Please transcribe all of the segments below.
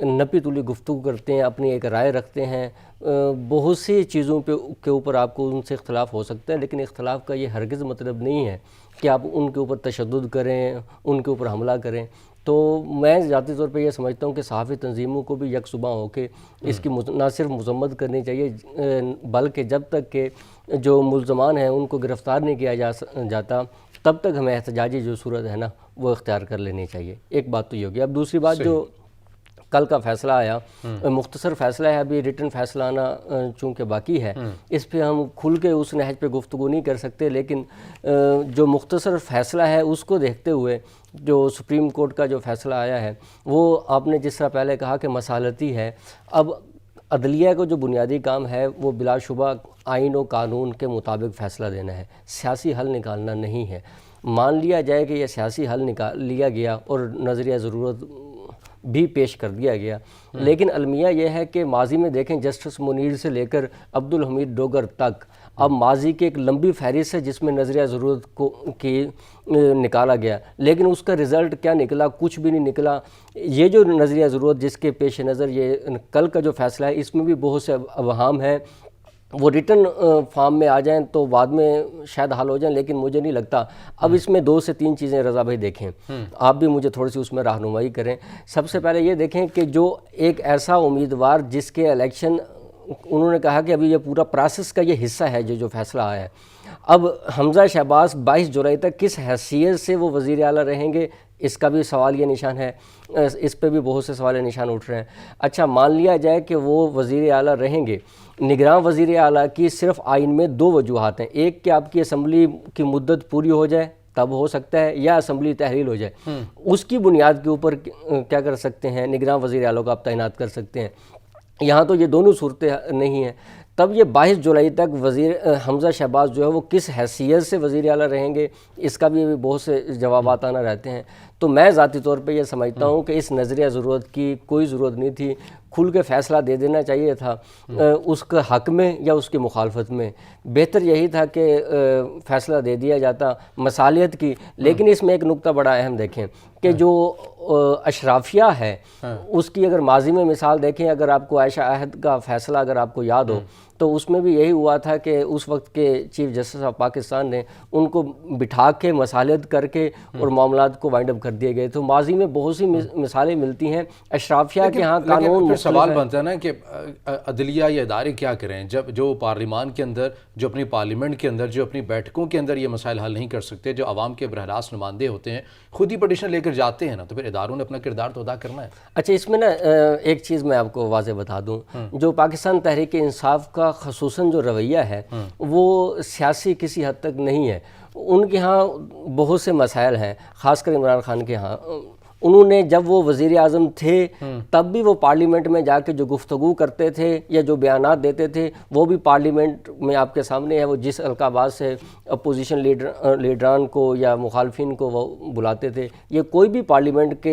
نپی تلی گفتگو کرتے ہیں، اپنی ایک رائے رکھتے ہیں، بہت سی چیزوں کے اوپر آپ کو ان سے اختلاف ہو سکتا ہے، لیکن اختلاف کا یہ ہرگز مطلب نہیں ہے کہ آپ ان کے اوپر تشدد کریں، ان کے اوپر حملہ کریں۔ تو میں ذاتی طور پہ یہ سمجھتا ہوں کہ صحافی تنظیموں کو بھی یکسباں ہو کے اس کی نہ صرف مذمت کرنی چاہیے، بلکہ جب تک کہ جو ملزمان ہیں ان کو گرفتار نہیں کیا جاتا تب تک ہمیں احتجاجی جو صورت ہے نا وہ اختیار کر لینی چاہیے۔ ایک بات تو یہ ہوگی۔ اب دوسری بات جو کل کا فیصلہ آیا، مختصر فیصلہ ہے، ابھی ریٹن فیصلہ آنا چونکہ باقی ہے، اس پہ ہم کھل کے اس نہج پہ گفتگو نہیں کر سکتے، لیکن جو مختصر فیصلہ ہے اس کو دیکھتے ہوئے جو سپریم کورٹ کا جو فیصلہ آیا ہے وہ آپ نے جس طرح پہلے کہا کہ مصالحتی ہے۔ اب عدلیہ کا جو بنیادی کام ہے وہ بلا شبہ آئین و قانون کے مطابق فیصلہ دینا ہے، سیاسی حل نکالنا نہیں ہے۔ مان لیا جائے کہ یہ سیاسی حل نکال لیا گیا اور نظریہ ضرورت بھی پیش کر دیا گیا، لیکن المیہ یہ ہے کہ ماضی میں دیکھیں جسٹس منیر سے لے کر عبدالحمید ڈوگر تک اب ماضی کی ایک لمبی فہرست ہے جس میں نظریہ ضرورت کی نکالا گیا، لیکن اس کا رزلٹ کیا نکلا؟ کچھ بھی نہیں نکلا۔ یہ جو نظریہ ضرورت جس کے پیش نظر یہ کل کا جو فیصلہ ہے اس میں بھی بہت سے ابہام ہیں، وہ ریٹن فارم میں آ جائیں تو بعد میں شاید حل ہو جائیں، لیکن مجھے نہیں لگتا۔ اب اس میں 2 سے 3 چیزیں رضا بھائی دیکھیں، آپ بھی مجھے تھوڑی سی اس میں رہنمائی کریں۔ سب سے پہلے یہ دیکھیں کہ جو ایک ایسا امیدوار جس کے الیکشن انہوں نے کہا کہ ابھی یہ پورا پروسیس کا یہ حصہ ہے جو فیصلہ آیا ہے، اب حمزہ شہباز 22 جولائی تک کس حیثیت سے وہ وزیر اعلیٰ رہیں گے، اس کا بھی سوال یہ نشان ہے، اس پہ بھی بہت سے سوال نشان اٹھ رہے ہیں۔ اچھا مان لیا جائے کہ وہ وزیر اعلیٰ رہیں گے، نگراں وزیر اعلیٰ کی صرف آئین میں 2 وجوہات ہیں، ایک کہ آپ کی اسمبلی کی مدت پوری ہو جائے تب ہو سکتا ہے، یا اسمبلی تحلیل ہو جائے، اس کی بنیاد کے اوپر کیا کر سکتے ہیں، نگراں وزیر اعلیٰ کو آپ تعینات کر سکتے ہیں۔ یہاں تو یہ دونوں صورتیں نہیں ہیں، تب یہ 22 جولائی تک حمزہ شہباز جو ہے وہ کس حیثیت سے وزیر اعلیٰ رہیں گے، اس کا بھی بہت سے جوابات آنا رہتے ہیں۔ تو میں ذاتی طور پہ یہ سمجھتا ہوں کہ اس نظریہ ضرورت کی کوئی ضرورت نہیں تھی، کھل کے فیصلہ دے دینا چاہیے تھا اس کے حق میں یا اس کی مخالفت میں۔ بہتر یہی تھا کہ فیصلہ دے دیا جاتا مصالحت کی، لیکن اس میں ایک نقطہ بڑا اہم دیکھیں کہ جو اشرافیہ ہے اس کی اگر ماضی میں مثال دیکھیں، اگر آپ کو عائشہ عہد کا فیصلہ اگر آپ کو یاد ہو تو اس میں بھی یہی ہوا تھا کہ اس وقت کے چیف جسٹس آف پاکستان نے ان کو بٹھا کے مصالحت کر کے اور معاملات کو وائنڈ اپ کر دیے گئے۔ تو ماضی میں بہت سی مثالیں ملتی ہیں اشرافیہ کے ہاں قانون پھر سوال بنتا ہے نا کہ عدلیہ یا ادارے کیا کریں جب جو پارلیمان کے اندر، جو اپنی پارلیمنٹ کے اندر، جو اپنی بیٹھکوں کے اندر یہ مسائل حل نہیں کر سکتے، جو عوام کے براہ راست نمائندے ہوتے ہیں خود ہی پٹیشن لے کر جاتے ہیں نا، تو پھر اداروں نے اپنا کردار تو ادا کرنا ہے۔ اچھا اس میں نا ایک چیز میں آپ کو واضح بتا دوں، جو پاکستان تحریک انصاف کا خصوصاً جو رویہ ہے وہ سیاسی کسی حد تک نہیں ہے۔ ان کے ہاں بہت سے مسائل ہیں، خاص کر عمران خان کے ہاں، انہوں نے جب وہ وزیر اعظم تھے تب بھی وہ پارلیمنٹ میں جا کے جو گفتگو کرتے تھے یا جو بیانات دیتے تھے وہ بھی پارلیمنٹ میں آپ کے سامنے ہے، وہ جس القابات سے اپوزیشن لیڈران کو یا مخالفین کو وہ بلاتے تھے، یہ کوئی بھی پارلیمنٹ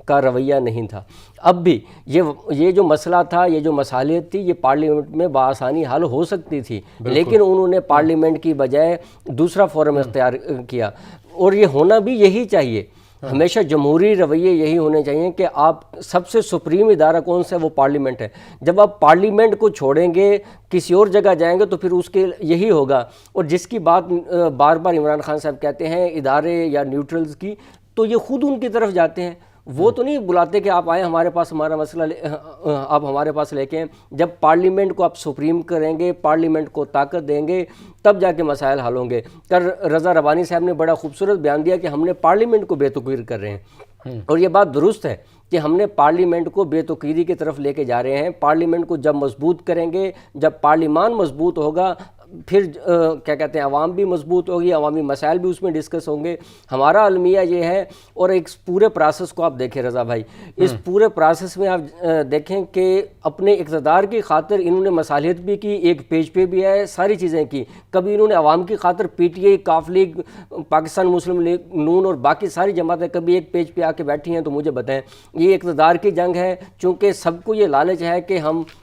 کا رویہ نہیں تھا۔ اب بھی یہ جو مسئلہ تھا، یہ جو مصالحت تھی، یہ پارلیمنٹ میں بآسانی حل ہو سکتی تھی، لیکن انہوں نے پارلیمنٹ کی بجائے دوسرا فورم اختیار کیا، اور یہ ہونا بھی یہی چاہیے۔ ہمیشہ جمہوری رویے یہی ہونے چاہیے کہ آپ سب سے سپریم ادارہ کون سا ہے، وہ پارلیمنٹ ہے۔ جب آپ پارلیمنٹ کو چھوڑیں گے کسی اور جگہ جائیں گے تو پھر اس کے یہی ہوگا، اور جس کی بات بار بار عمران خان صاحب کہتے ہیں ادارے یا نیوٹرلز کی، تو یہ خود ان کی طرف جاتے ہیں، وہ تو نہیں بلاتے کہ آپ آئیں ہمارے پاس ہمارا مسئلہ آپ ہمارے پاس لے کے آئیں۔ جب پارلیمنٹ کو آپ سپریم کریں گے، پارلیمنٹ کو طاقت دیں گے، تب جا کے مسائل حل ہوں گے۔ رضا ربانی صاحب نے بڑا خوبصورت بیان دیا کہ ہم نے پارلیمنٹ کو بے توقیر کر رہے ہیں، اور یہ بات درست ہے کہ ہم نے پارلیمنٹ کو بے توقیری کی طرف لے کے جا رہے ہیں۔ پارلیمنٹ کو جب مضبوط کریں گے، جب پارلیمان مضبوط ہوگا، پھر کیا کہتے ہیں عوام بھی مضبوط ہوگی، عوامی مسائل بھی اس میں ڈسکس ہوں گے۔ ہمارا المیہ یہ ہے، اور ایک پورے پروسیس کو آپ دیکھیں رضا بھائی، اس پورے پروسیس میں آپ دیکھیں کہ اپنے اقتدار کی خاطر انہوں نے مصالحت بھی کی، ایک پیج پہ بھی ہے، ساری چیزیں کی۔ کبھی انہوں نے عوام کی خاطر پی ٹی آئی، کاف لیگ، پاکستان مسلم لیگ نون اور باقی ساری جماعتیں کبھی ایک پیج پہ آ کے بیٹھی ہیں، تو مجھے بتائیں یہ اقتدار کی جنگ ہے، چونکہ سب کو یہ لالچ ہے کہ ہم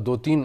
2-3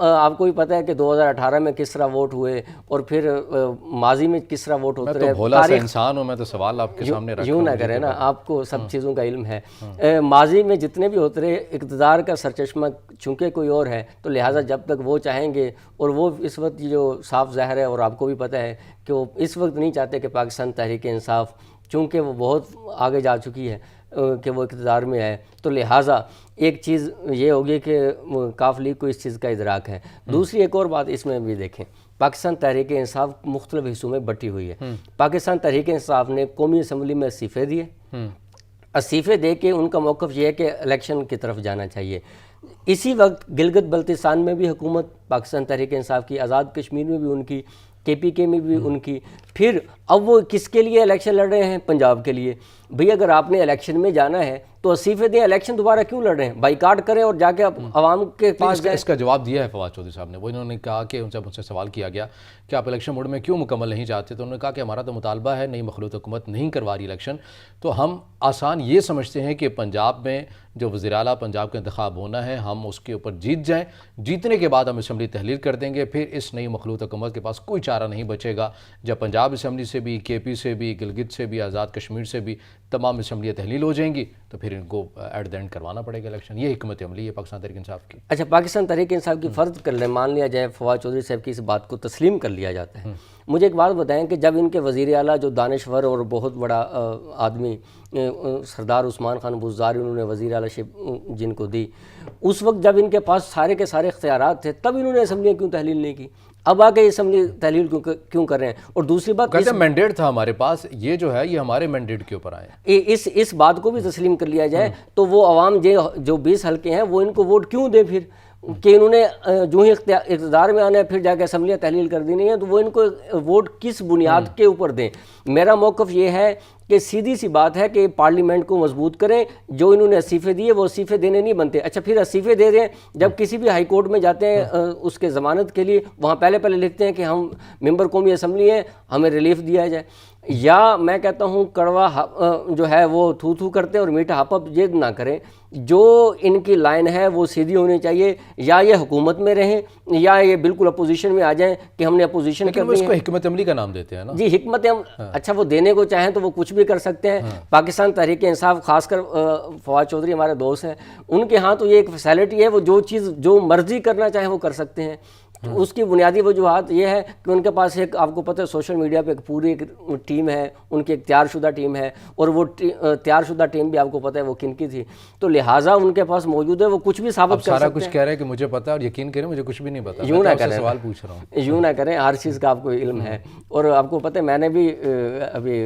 آپ کو بھی پتہ ہے کہ 2018 میں کس طرح ووٹ ہوئے اور پھر ماضی میں کس طرح ووٹ ہوتے رہے. میں تو بھولا سا انسان ہوں, میں تو سوال آپ کے سامنے رکھا. یوں نہ کریں نا, آپ کو سب چیزوں کا علم ہے. ماضی میں جتنے بھی ہوتے رہے, اقتدار کا سرچشمہ چونکہ کوئی اور ہے, تو لہٰذا جب تک وہ چاہیں گے, اور وہ اس وقت جو صاف ظاہر ہے اور آپ کو بھی پتہ ہے کہ وہ اس وقت نہیں چاہتے کہ پاکستان تحریک انصاف, چونکہ وہ بہت آگے جا چکی ہے کہ وہ اقتدار میں ہے, تو لہٰذا ایک چیز یہ ہوگی کہ کاف لیگ کو اس چیز کا ادراک ہے. دوسری ایک اور بات اس میں بھی دیکھیں, پاکستان تحریک انصاف مختلف حصوں میں بٹی ہوئی ہے. پاکستان تحریک انصاف نے قومی اسمبلی میں استعفے دیے. استعفے دے کے ان کا موقف یہ ہے کہ الیکشن کی طرف جانا چاہیے. اسی وقت گلگت بلتستان میں بھی حکومت پاکستان تحریک انصاف کی, آزاد کشمیر میں بھی ان کی, کے پی کے میں بھی ان کی. پھر اب وہ کس کے لیے الیکشن لڑ رہے ہیں؟ پنجاب کے لیے. بھئی اگر آپ نے الیکشن میں جانا ہے تو استعفے دیں, الیکشن دوبارہ کیوں لڑ رہے ہیں؟ بائیکاٹ کریں اور جا کے عوام کے پاس جائیں. اس کا جواب دیا ہے فواد چودھری صاحب نے. وہ انہوں نے کہا کہ ان سے سوال کیا گیا کہ آپ الیکشن موڈ میں کیوں مکمل نہیں چاہتے, تو انہوں نے کہا کہ ہمارا تو مطالبہ ہے, نئی مخلوط حکومت نہیں کروا رہی الیکشن, تو ہم آسان یہ سمجھتے ہیں کہ پنجاب میں جو وزیر اعلیٰ پنجاب کا انتخاب ہونا ہے, ہم اس کے اوپر جیت جائیں, جیتنے کے بعد ہم اسمبلی تحلیل کر دیں گے, پھر اس نئی مخلوط حکومت کے پاس کوئی چارہ نہیں بچے گا. جب پنجاب اسمبلی سے بھی, کے پی سے بھی, گلگت سے بھی, آزاد کشمیر سے بھی تمام اسمبلیاں تحلیل ہو جائیں گی, تو پھر ان کو ایٹ دی اینڈ کروانا پڑے گا الیکشن. یہ حکمت عملی ہے پاکستان تحریک انصاف کی. اچھا, پاکستان تحریک انصاف کی فرض کر لیں, مان لیا جائے فواد چودھری صاحب کی اس بات کو تسلیم کر لیا جاتا ہے. مجھے ایک بات بتائیں کہ جب ان کے وزیر اعلیٰ جو دانشور اور بہت بڑا آدمی سردار عثمان خان بزدار, انہوں نے وزیر اعلیٰ شپ جن کو دی, اس وقت جب ان کے پاس سارے کے سارے اختیارات تھے, تب انہوں نے اسمبلیاں کیوں تحلیل نہیں کی؟ اب آ کے اسمبلی تحلیل کیوں کر رہے ہیں؟ اور دوسری بات, کہتے ہیں مینڈیٹ تھا ہمارے پاس, یہ جو ہے یہ ہمارے مینڈیٹ کے اوپر آئے. اس بات کو بھی تسلیم کر لیا جائے تو وہ عوام جو 20 حلقے ہیں وہ ان کو ووٹ کیوں دیں پھر, کہ انہوں نے جو ہی اقتدار میں آنا ہے پھر جا کے اسمبلیاں تحلیل کر دینی ہیں, تو وہ ان کو ووٹ کس بنیاد کے اوپر دیں؟ میرا موقف یہ ہے کہ سیدھی سی بات ہے کہ پارلیمنٹ کو مضبوط کریں. جو انہوں نے استعفے دیے وہ استعفے دینے نہیں بنتے. اچھا, پھر استعفے دے رہے ہیں, جب کسی بھی ہائی کورٹ میں جاتے ہیں اس کے ضمانت کے لیے, وہاں پہلے لکھتے ہیں کہ ہم ممبر قومی اسمبلی ہیں, ہمیں ریلیف دیا جائے. یا میں کہتا ہوں کڑوا جو ہے وہ تھو کرتے ہیں اور میٹھا ہپ یہ نہ کریں. جو ان کی لائن ہے وہ سیدھی ہونی چاہیے, یا یہ حکومت میں رہیں یا یہ بالکل اپوزیشن میں آ جائیں کہ ہم نے اپوزیشن لیکن وہ اس کو حکمت عملی کا نام دیتے ہیں نا. جی حکمت اچھا, وہ دینے کو چاہیں تو وہ کچھ بھی کر سکتے ہیں. پاکستان تحریک انصاف, خاص کر فواد چودھری ہمارے دوست ہیں, ان کے ہاں تو یہ ایک فیسلٹی ہے, وہ جو چیز جو مرضی کرنا چاہیں وہ کر سکتے ہیں. اس کی بنیادی وجوہات یہ ہے کہ ان کے پاس ایک, آپ کو پتہ ہے سوشل میڈیا پہ ایک پوری ایک ٹیم ہے, ان کی ایک تیار شدہ ٹیم ہے, اور وہ تیار شدہ ٹیم بھی آپ کو پتہ ہے وہ کن کی تھی, تو لہٰذا ان کے پاس موجود ہے, وہ کچھ بھی ثابت کر سکتے ہیں. سارا کچھ کہہ رہے ہیں کہ مجھے پتہ ہے, اور یقین کریں مجھے کچھ بھی نہیں پتہ. یوں نہ کریں, سوال پوچھ رہا ہوں, یوں نہ کریں, ہر چیز کا آپ کو علم ہے. اور آپ کو پتہ ہے میں نے بھی ابھی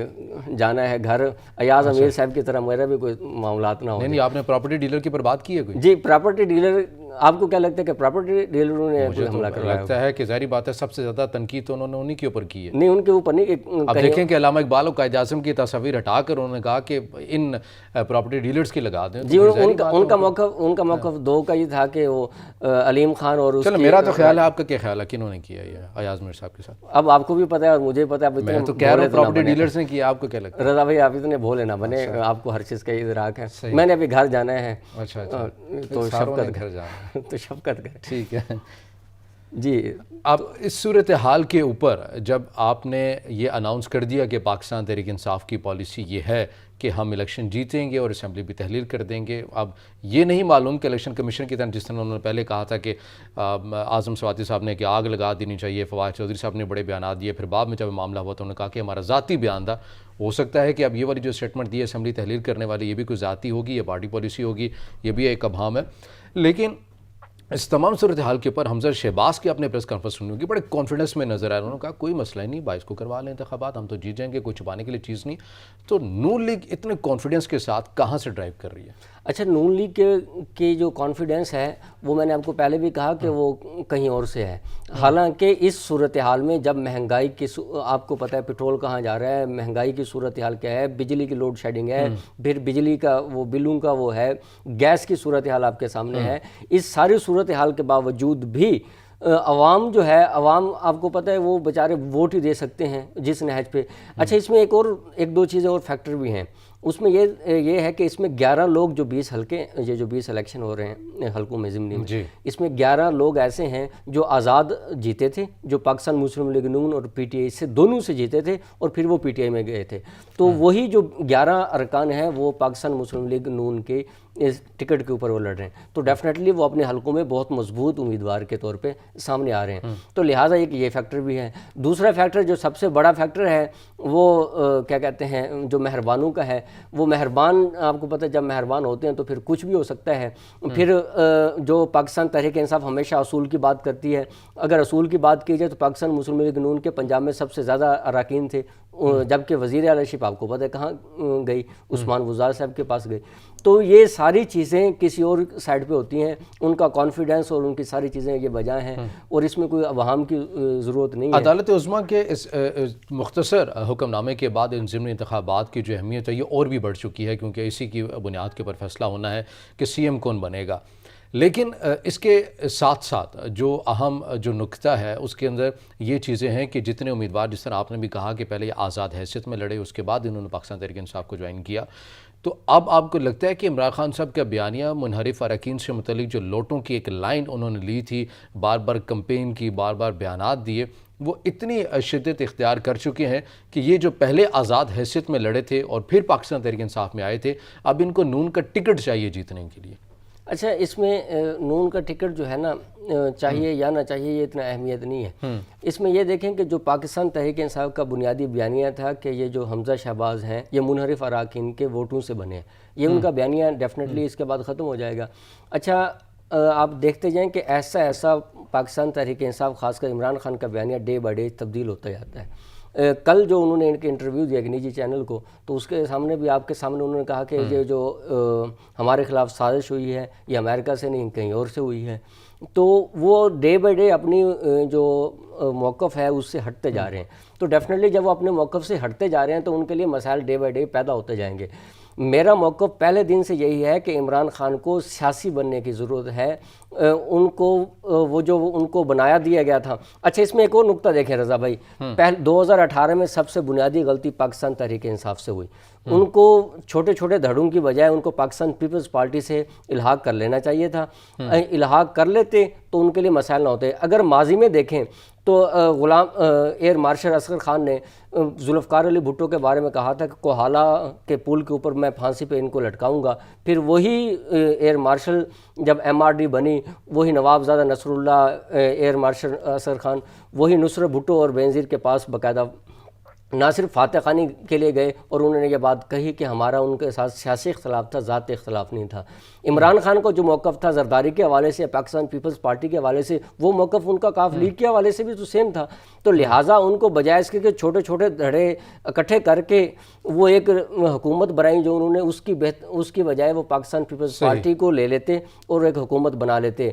جانا ہے گھر, ایاز امیر صاحب کی طرح میرا بھی کوئی معاملات نہ ہو. نہیں, آپ نے پراپرٹی ڈیلر کی پر بات کی ہے کوئی؟ جی, پراپرٹی ڈیلر, آپ کو کیا لگتا ہے کہ پراپرٹی ڈیلروں نے کوئی حملہ کروایا؟ لگتا ہے کہ ظاہری بات ہے سب سے زیادہ تنقید تو انہوں نے انہی کے اوپر کی ہے. نہیں, ان کے اوپر نہیں. اب دیکھیں کہ علامہ اقبال و قائد اعظم کی تصاویر ہٹا کر انہوں نے کہا کہ ان پراپرٹی ڈیلرز کی لگا دیں. جی, ان کا موقف دو کا یہ تھا کہ وہ علیم خان اور چلو میرا تو خیال ہے, آپ کا کیا خیال ہے کنہوں نے کیا یہ ایاز امیر صاحب کے ساتھ؟ اب آپ کو بھی پتہ ہے اور مجھے پتہ ہے. میں تو کہہ رہا ہوں پراپرٹی ڈیلرز نے کیا, آپ کو کیا لگتا ہے؟ رضا بھائی, آپ اتنے بھولے نہ بنے, آپ کو ہر چیز کا ادراک ہے. میں نے ابھی گھر جانا ہے. اچھا, تو شفقت گھر جانا, تو شفقت کر. ٹھیک ہے. جی, اب اس صورتحال کے اوپر جب آپ نے یہ اناؤنس کر دیا کہ پاکستان تحریک انصاف کی پالیسی یہ ہے کہ ہم الیکشن جیتیں گے اور اسمبلی بھی تحلیل کر دیں گے, اب یہ نہیں معلوم کہ الیکشن کمیشن کی طرح جس طرح انہوں نے پہلے کہا تھا کہ اعظم سواتی صاحب نے کہ آگ لگا دینی چاہیے, فواد چودھری صاحب نے بڑے بیانات دیے, پھر بعد میں جب معاملہ ہوا تو انہوں نے کہا کہ ہمارا ذاتی بیان تھا. ہو سکتا ہے کہ اب یہ والی جو اسٹیٹمنٹ دی ہے اسمبلی تحلیل کرنے والی, یہ بھی کوئی ذاتی ہوگی, یہ پارٹی پالیسی ہوگی, یہ بھی ایک ابہام ہے. لیکن اس تمام صورتحال کے اوپر حمزہ شہباز کی اپنے پریس کانفرنس سنی ہوگی, بڑے کانفیڈنس میں نظر آئے. انہوں نے کہا کوئی مسئلہ نہیں, 22 کو کروا لیں انتخابات, ہم تو جیت جائیں گے, کوئی چھپانے کے لیے چیز نہیں. تو نون لیگ اتنے کانفیڈنس کے ساتھ کہاں سے ڈرائیو کر رہی ہے؟ اچھا, نون لیگ کی جو کانفیڈنس ہے وہ میں نے آپ کو پہلے بھی کہا کہ وہ کہیں اور سے ہے. حالانکہ اس صورتحال میں جب مہنگائی کی, آپ کو پتہ ہے پٹرول کہاں جا رہا ہے, مہنگائی کی صورتحال کیا ہے, بجلی کی لوڈ شیڈنگ ہے, پھر بجلی کا وہ بلوں کا وہ ہے, گیس کی صورتحال آپ کے سامنے ہے. اس ساری صورتحال کے باوجود بھی عوام جو ہے, عوام آپ کو پتہ ہے وہ بیچارے ووٹ ہی دے سکتے ہیں جس نہج پہ. اچھا, اس میں ایک دو چیزیں اور فیکٹر بھی ہیں. اس میں یہ ہے کہ اس میں 11 لوگ جو 20 حلقے یہ جو 20 الیکشن ہو رہے ہیں حلقوں میں ضمنی میں، اس میں 11 لوگ ایسے ہیں جو آزاد جیتے تھے، جو پاکستان مسلم لیگ نون اور پی ٹی آئی سے دونوں سے جیتے تھے اور پھر وہ پی ٹی آئی میں گئے تھے. تو وہی جو 11 ارکان ہیں وہ پاکستان مسلم لیگ نون کے اس ٹکٹ کے اوپر وہ لڑ رہے ہیں. تو ڈیفینیٹلی وہ اپنے حلقوں میں بہت مضبوط امیدوار کے طور پہ سامنے آ رہے ہیں. تو لہٰذا یہ فیکٹر بھی ہے. دوسرا فیکٹر جو سب سے بڑا فیکٹر ہے وہ کیا کہتے ہیں جو مہربانوں کا ہے. وہ مہربان آپ کو پتہ ہے جب مہربان ہوتے ہیں تو پھر کچھ بھی ہو سکتا ہے. پھر جو پاکستان تحریک انصاف ہمیشہ اصول کی بات کرتی ہے، اگر اصول کی بات کی جائے تو پاکستان مسلم لیگ نون کے پنجاب میں سب سے زیادہ اراکین تھے، جبکہ وزیر اعلیٰ شپ آپ کو پتہ ہے کہاں گئی، عثمان وزار صاحب کے پاس گئی. تو یہ ساری چیزیں کسی اور سائڈ پہ ہوتی ہیں، ان کا کانفیڈنس اور ان کی ساری چیزیں یہ وجہ ہیں، اور اس میں کوئی عوام کی ضرورت نہیں ہے. عدالت عظمیٰ کے اس مختصر حکم نامے کے بعد ان ضمنی انتخابات کی جو اہمیت ہے یہ اور بھی بڑھ چکی ہے، کیونکہ اسی کی بنیاد کے اوپر فیصلہ ہونا ہے کہ سی ایم کون بنے گا. لیکن اس کے ساتھ ساتھ جو اہم جو نکتہ ہے اس کے اندر یہ چیزیں ہیں کہ جتنے امیدوار، جس طرح آپ نے بھی کہا کہ پہلے یہ آزاد حیثیت میں لڑے، اس کے بعد انہوں نے پاکستان تحریک انصاف کو جوائن کیا، تو اب آپ کو لگتا ہے کہ عمران خان صاحب کا بیانیہ منحرف اراکین سے متعلق جو لوٹوں کی ایک لائن انہوں نے لی تھی، بار بار کمپین کی، بار بار بیانات دیے، وہ اتنی شدت اختیار کر چکے ہیں کہ یہ جو پہلے آزاد حیثیت میں لڑے تھے اور پھر پاکستان تحریک انصاف میں آئے تھے، اب ان کو نون کا ٹکٹ چاہیے جیتنے کے لیے؟ اچھا، اس میں نون کا ٹکٹ جو ہے نا چاہیے یا نہ چاہیے یہ اتنا اہمیت نہیں ہے. اس میں یہ دیکھیں کہ جو پاکستان تحریک انصاف کا بنیادی بیانیہ تھا کہ یہ جو حمزہ شہباز ہیں یہ منحرف اراکین کے ووٹوں سے بنے ہیں، یہ ان کا بیانیہ ڈیفینیٹلی اس کے بعد ختم ہو جائے گا. اچھا، آپ دیکھتے جائیں کہ ایسا پاکستان تحریک انصاف خاص کر عمران خان کا بیانیہ ڈے بائی ڈے تبدیل ہوتا جاتا ہے. کل جو انہوں نے ان کے انٹرویو دیا ایک نجی چینل کو، تو اس کے سامنے بھی آپ کے سامنے انہوں نے کہا کہ یہ جو ہمارے خلاف سازش ہوئی ہے یہ امریکہ سے نہیں کہیں اور سے ہوئی ہے. تو وہ ڈے بائی ڈے اپنی جو موقف ہے اس سے ہٹتے جا رہے ہیں. تو ڈیفینیٹلی جب وہ اپنے موقف سے ہٹتے جا رہے ہیں تو ان کے لیے مسائل ڈے بائی ڈے پیدا ہوتے جائیں گے. میرا موقف پہلے دن سے یہی ہے کہ عمران خان کو سیاسی بننے کی ضرورت ہے. ان کو وہ جو ان کو بنایا دیا گیا تھا. اچھا، اس میں ایک اور نقطہ دیکھیں رضا بھائی، 2018 میں سب سے بنیادی غلطی پاکستان تحریک انصاف سے ہوئی. ان کو چھوٹے چھوٹے دھڑوں کی بجائے ان کو پاکستان پیپلز پارٹی سے الحاق کر لینا چاہیے تھا. الحاق کر لیتے تو ان کے لیے مسائل نہ ہوتے. اگر ماضی میں دیکھیں تو غلام ایئر مارشل اصغر خان نے ذوالفقار علی بھٹو کے بارے میں کہا تھا کہ کوہالہ کے پل کے اوپر میں پھانسی پہ ان کو لٹکاؤں گا. پھر وہی ایئر مارشل جب ایم آر ڈی بنی، وہی نوابزادہ نصر اللہ ایئر مارشل اصغر خان وہی نصرت بھٹو اور بینظیر کے پاس باقاعدہ نہ صرف فاتح خانی کے لیے گئے اور انہوں نے یہ بات کہی کہ ہمارا ان کے ساتھ سیاسی اختلاف تھا، ذاتی اختلاف نہیں تھا. عمران خان کو جو موقف تھا زرداری کے حوالے سے، پاکستان پیپلز پارٹی کے حوالے سے، وہ موقف ان کا کاف لیگ کے حوالے سے بھی تو سیم تھا. تو لہٰذا ان کو بجائے اس کے کہ چھوٹے چھوٹے دھڑے اکٹھے کر کے وہ ایک حکومت بنائی جو انہوں نے اس کی بجائے وہ پاکستان پیپلز پارٹی کو لے لیتے اور ایک حکومت بنا لیتے.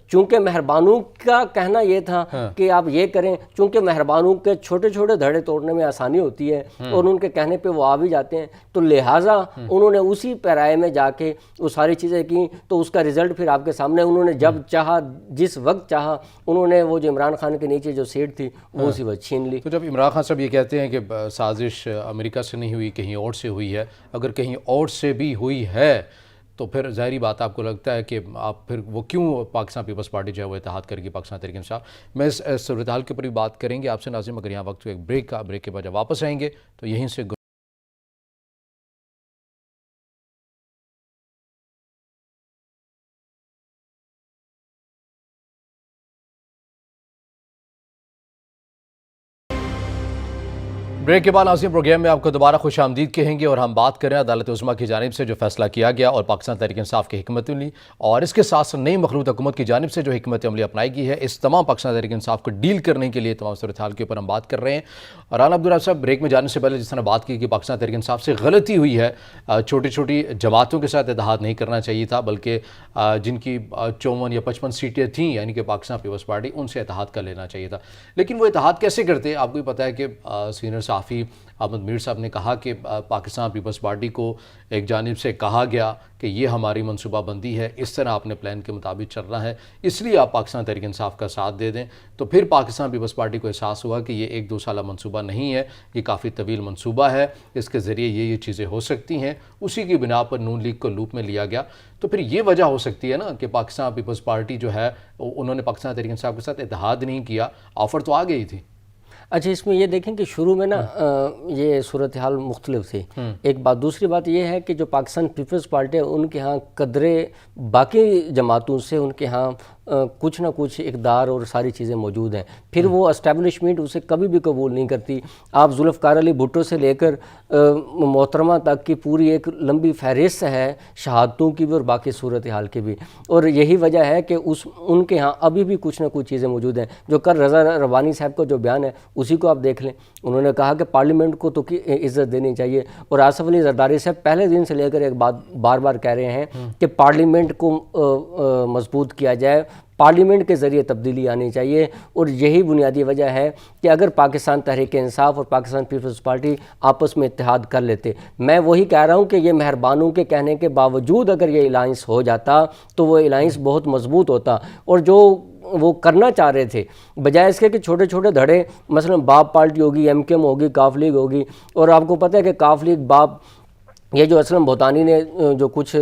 چونکہ مہربانوں کا کہنا یہ تھا کہ آپ یہ کریں، چونکہ مہربانوں کے چھوٹے چھوٹے دھڑے توڑنے میں آسانی ہوتی ہے اور ان کے کہنے پہ وہ آ بھی جاتے ہیں، تو لہٰذا انہوں نے اسی پیرائے میں جا کے وہ ساری چیزیں کی. تو اس کا رزلٹ پھر آپ کے سامنے، انہوں نے جب چاہا جس وقت چاہا انہوں نے وہ جو عمران خان کے نیچے جو سیٹ تھی وہ اسی وقت چھین لی. تو جب عمران خان صاحب یہ کہتے ہیں کہ سازش امریکہ سے نہیں ہوئی، کہیں اور سے ہوئی ہے، اگر کہیں اور سے بھی ہوئی ہے تو پھر ظاہری بات آپ کو لگتا ہے کہ آپ پھر وہ کیوں پاکستان پیپلز پارٹی جو ہے وہ اتحاد کرے گی پاکستان تحریک انصاف؟ میں اس صورتحال کے اوپر بھی بات کریں گے آپ سے ناظرین، مگر یہاں وقت ایک بریک کے بعد جب واپس آئیں گے تو یہیں سے بریک کے بعد ناظرین پروگرام میں آپ کو دوبارہ خوش آمدید کہیں گے اور ہم بات کریں عدالت عظمیٰ کی جانب سے جو فیصلہ کیا گیا اور پاکستان تحریک انصاف کی حکمت عملی اور اس کے ساتھ ساتھ نئی مخلوط حکومت کی جانب سے جو حکمت عملی اپنائی گئی ہے، اس تمام پاکستان تحریک انصاف کو ڈیل کرنے کے لیے تمام صورتحال کے اوپر ہم بات کر رہے ہیں. رانا عبدالرحمن صاحب، بریک میں جانے سے پہلے جس طرح بات کی کہ پاکستان تحریک انصاف سے غلطی ہوئی ہے، چھوٹی چھوٹی جماعتوں کے ساتھ اتحاد نہیں کرنا چاہیے تھا، بلکہ جن کی 54 یا 55 سیٹیں تھیں یعنی کہ پاکستان پیپلز پارٹی، ان سے اتحاد کر لینا چاہیے تھا. لیکن وہ اتحاد کیسے کرتے؟ آپ کو بھی پتہ ہے کہ سینئر صحافی احمد میر صاحب نے کہا کہ پاکستان پیپلز پارٹی کو ایک جانب سے کہا گیا کہ یہ ہماری منصوبہ بندی ہے، اس طرح اپنے پلان کے مطابق چل رہا ہے، اس لیے آپ پاکستان تحریک انصاف کا ساتھ دے دیں، تو پھر پاکستان پیپلز پارٹی کو احساس ہوا کہ یہ 1-2 سالہ منصوبہ نہیں ہے، یہ کافی طویل منصوبہ ہے، اس کے ذریعے یہ چیزیں ہو سکتی ہیں، اسی کی بنا پر نون لیگ کو لوپ میں لیا گیا۔ تو پھر یہ وجہ ہو سکتی ہے نا کہ پاکستان پیپلز پارٹی جو ہے انہوں نے پاکستان تحریک انصاف کے ساتھ اتحاد نہیں کیا، آفر تو آ گئی تھی۔ اچھا، اس میں یہ دیکھیں کہ شروع میں نا یہ صورتحال مختلف تھی، ایک بات۔ دوسری بات یہ ہے کہ جو پاکستان پیپلز پارٹی ہے ان کے ہاں قدرے باقی جماعتوں سے ان کے ہاں کچھ نہ کچھ اقدار اور ساری چیزیں موجود ہیں، پھر وہ اسٹیبلشمنٹ اسے کبھی بھی قبول نہیں کرتی۔ آپ ذوالفقار علی بھٹو سے لے کر محترمہ تک کی پوری ایک لمبی فہرست ہے شہادتوں کی بھی اور باقی صورتحال کی بھی، اور یہی وجہ ہے کہ ان کے ہاں ابھی بھی کچھ نہ کچھ چیزیں موجود ہیں۔ جو کل رضا ربانی صاحب کا جو بیان ہے اسی کو آپ دیکھ لیں، انہوں نے کہا کہ پارلیمنٹ کو تو عزت دینی چاہیے، اور آصف علی زرداری صاحب پہلے دن سے لے کر ایک بات بار بار کہہ رہے ہیں کہ پارلیمنٹ کو مضبوط کیا جائے، پارلیمنٹ کے ذریعے تبدیلی آنی چاہیے، اور یہی بنیادی وجہ ہے کہ اگر پاکستان تحریک انصاف اور پاکستان پیپلز پارٹی آپس میں اتحاد کر لیتے، میں وہی کہہ رہا ہوں کہ یہ مہربانوں کے کہنے کے باوجود اگر یہ الائنس ہو جاتا تو وہ الائنس بہت مضبوط ہوتا، اور جو وہ کرنا چاہ رہے تھے بجائے اس کے کہ چھوٹے چھوٹے دھڑے، مثلا باپ پارٹی ہوگی، ایم کیم ہوگی، کاف لیگ ہوگی، اور آپ کو پتہ ہے کہ کاف لیگ باپ یہ جو اسلم بھوتانی نے جو کچھ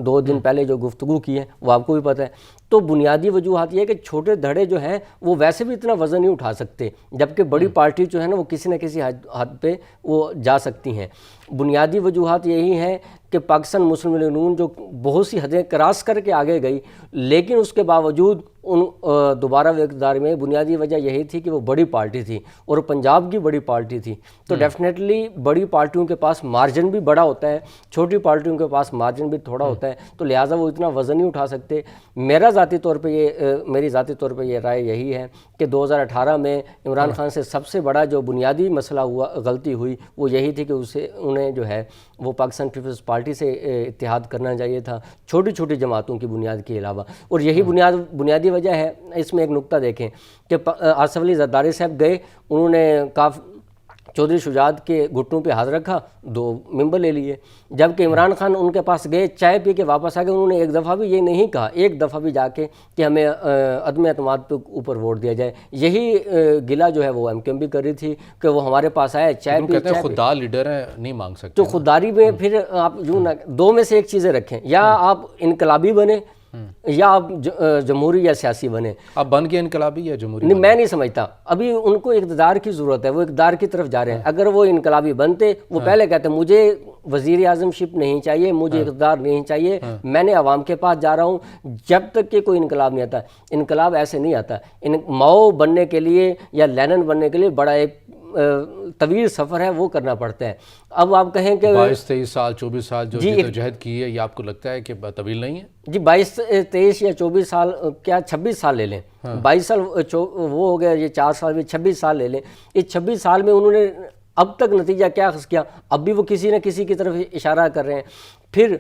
2 دن پہلے جو گفتگو کی ہے وہ آپ کو بھی پتہ ہے، تو بنیادی وجوہات یہ ہے کہ چھوٹے دھڑے جو ہیں وہ ویسے بھی اتنا وزن نہیں اٹھا سکتے، جبکہ بڑی پارٹی جو ہے نا وہ کسی نہ کسی حد پہ وہ جا سکتی ہیں۔ بنیادی وجوہات یہی ہیں کہ پاکستان مسلم لیگ نون جو بہت سی حدیں کراس کر کے آگے گئی، لیکن اس کے باوجود ان دوبارہ اقتدار میں بنیادی وجہ یہی تھی کہ وہ بڑی پارٹی تھی اور پنجاب کی بڑی پارٹی تھی، تو ڈیفینیٹلی بڑی پارٹیوں کے پاس مارجن بھی بڑا ہوتا ہے، چھوٹی پارٹیوں کے پاس مارجن بھی تھوڑا ہوتا ہے، تو لہٰذا وہ اتنا وزن نہیں اٹھا سکتے۔ میری ذاتی طور پہ یہ رائے یہی ہے کہ 2018 میں عمران خان سے سب سے بڑا جو بنیادی مسئلہ غلطی ہوئی وہ یہی تھی کہ انہیں جو ہے وہ پاکستان پیپلز پارٹی سے اتحاد کرنا چاہیے تھا، چھوٹی چھوٹی جماعتوں کی بنیاد کے علاوہ، اور یہی بنیادی وجہ ہے۔ اس میں ایک نقطہ دیکھیں کہ آصف علی زرداری صاحب گئے، انہوں نے چودھری شجاعت کے گھٹنوں پہ ہاتھ رکھا، 2 ممبر لے لیے، جبکہ عمران خان ان کے پاس گئے، چائے پی کے واپس آ گئے، انہوں نے ایک دفعہ بھی یہ نہیں کہا، ایک دفعہ بھی جا کے کہ ہمیں عدم اعتماد پہ اوپر ووٹ دیا جائے۔ یہی گلہ جو ہے وہ ایم کیو ایم بھی کر رہی تھی کہ وہ ہمارے پاس آئے، چائے پی، کہتے ہیں خوددار لیڈر ہیں، نہیں مانگ سکتے، تو خودداری میں پھر آپ یوں نہ 2 میں سے ایک چیزیں رکھیں، یا آپ انقلابی بنے یا آپ جمہوری یا سیاسی بنے۔ اب بن کے انقلابی یا جمہوری؟ نہیں، میں نہیں سمجھتا، ابھی ان کو اقتدار کی ضرورت ہے، وہ اقتدار کی طرف جا رہے ہیں۔ اگر وہ انقلابی بنتے، وہ پہلے کہتے مجھے وزیر اعظم شپ نہیں چاہیے، مجھے اقتدار نہیں چاہیے، میں نے عوام کے پاس جا رہا ہوں، جب تک کہ کوئی انقلاب نہیں آتا۔ انقلاب ایسے نہیں آتا، ماؤ بننے کے لیے یا لینن بننے کے لیے بڑا ایک طویل سفر ہے، وہ کرنا پڑتا ہے۔ اب آپ کہیں کہ 22-23 سال 24 سال جو جدوجہد کی ہے، یہ آپ کو لگتا ہے کہ طویل نہیں ہے؟ جی 22 23 یا 24 سال، کیا 26 سال لے لیں، 22 سال وہ ہو گیا، یہ 4 سال بھی 26 سال لے لیں۔ اس 26 سال میں انہوں نے اب تک نتیجہ کیا حاصل کیا؟ اب بھی وہ کسی نہ کسی کی طرف اشارہ کر رہے ہیں۔ پھر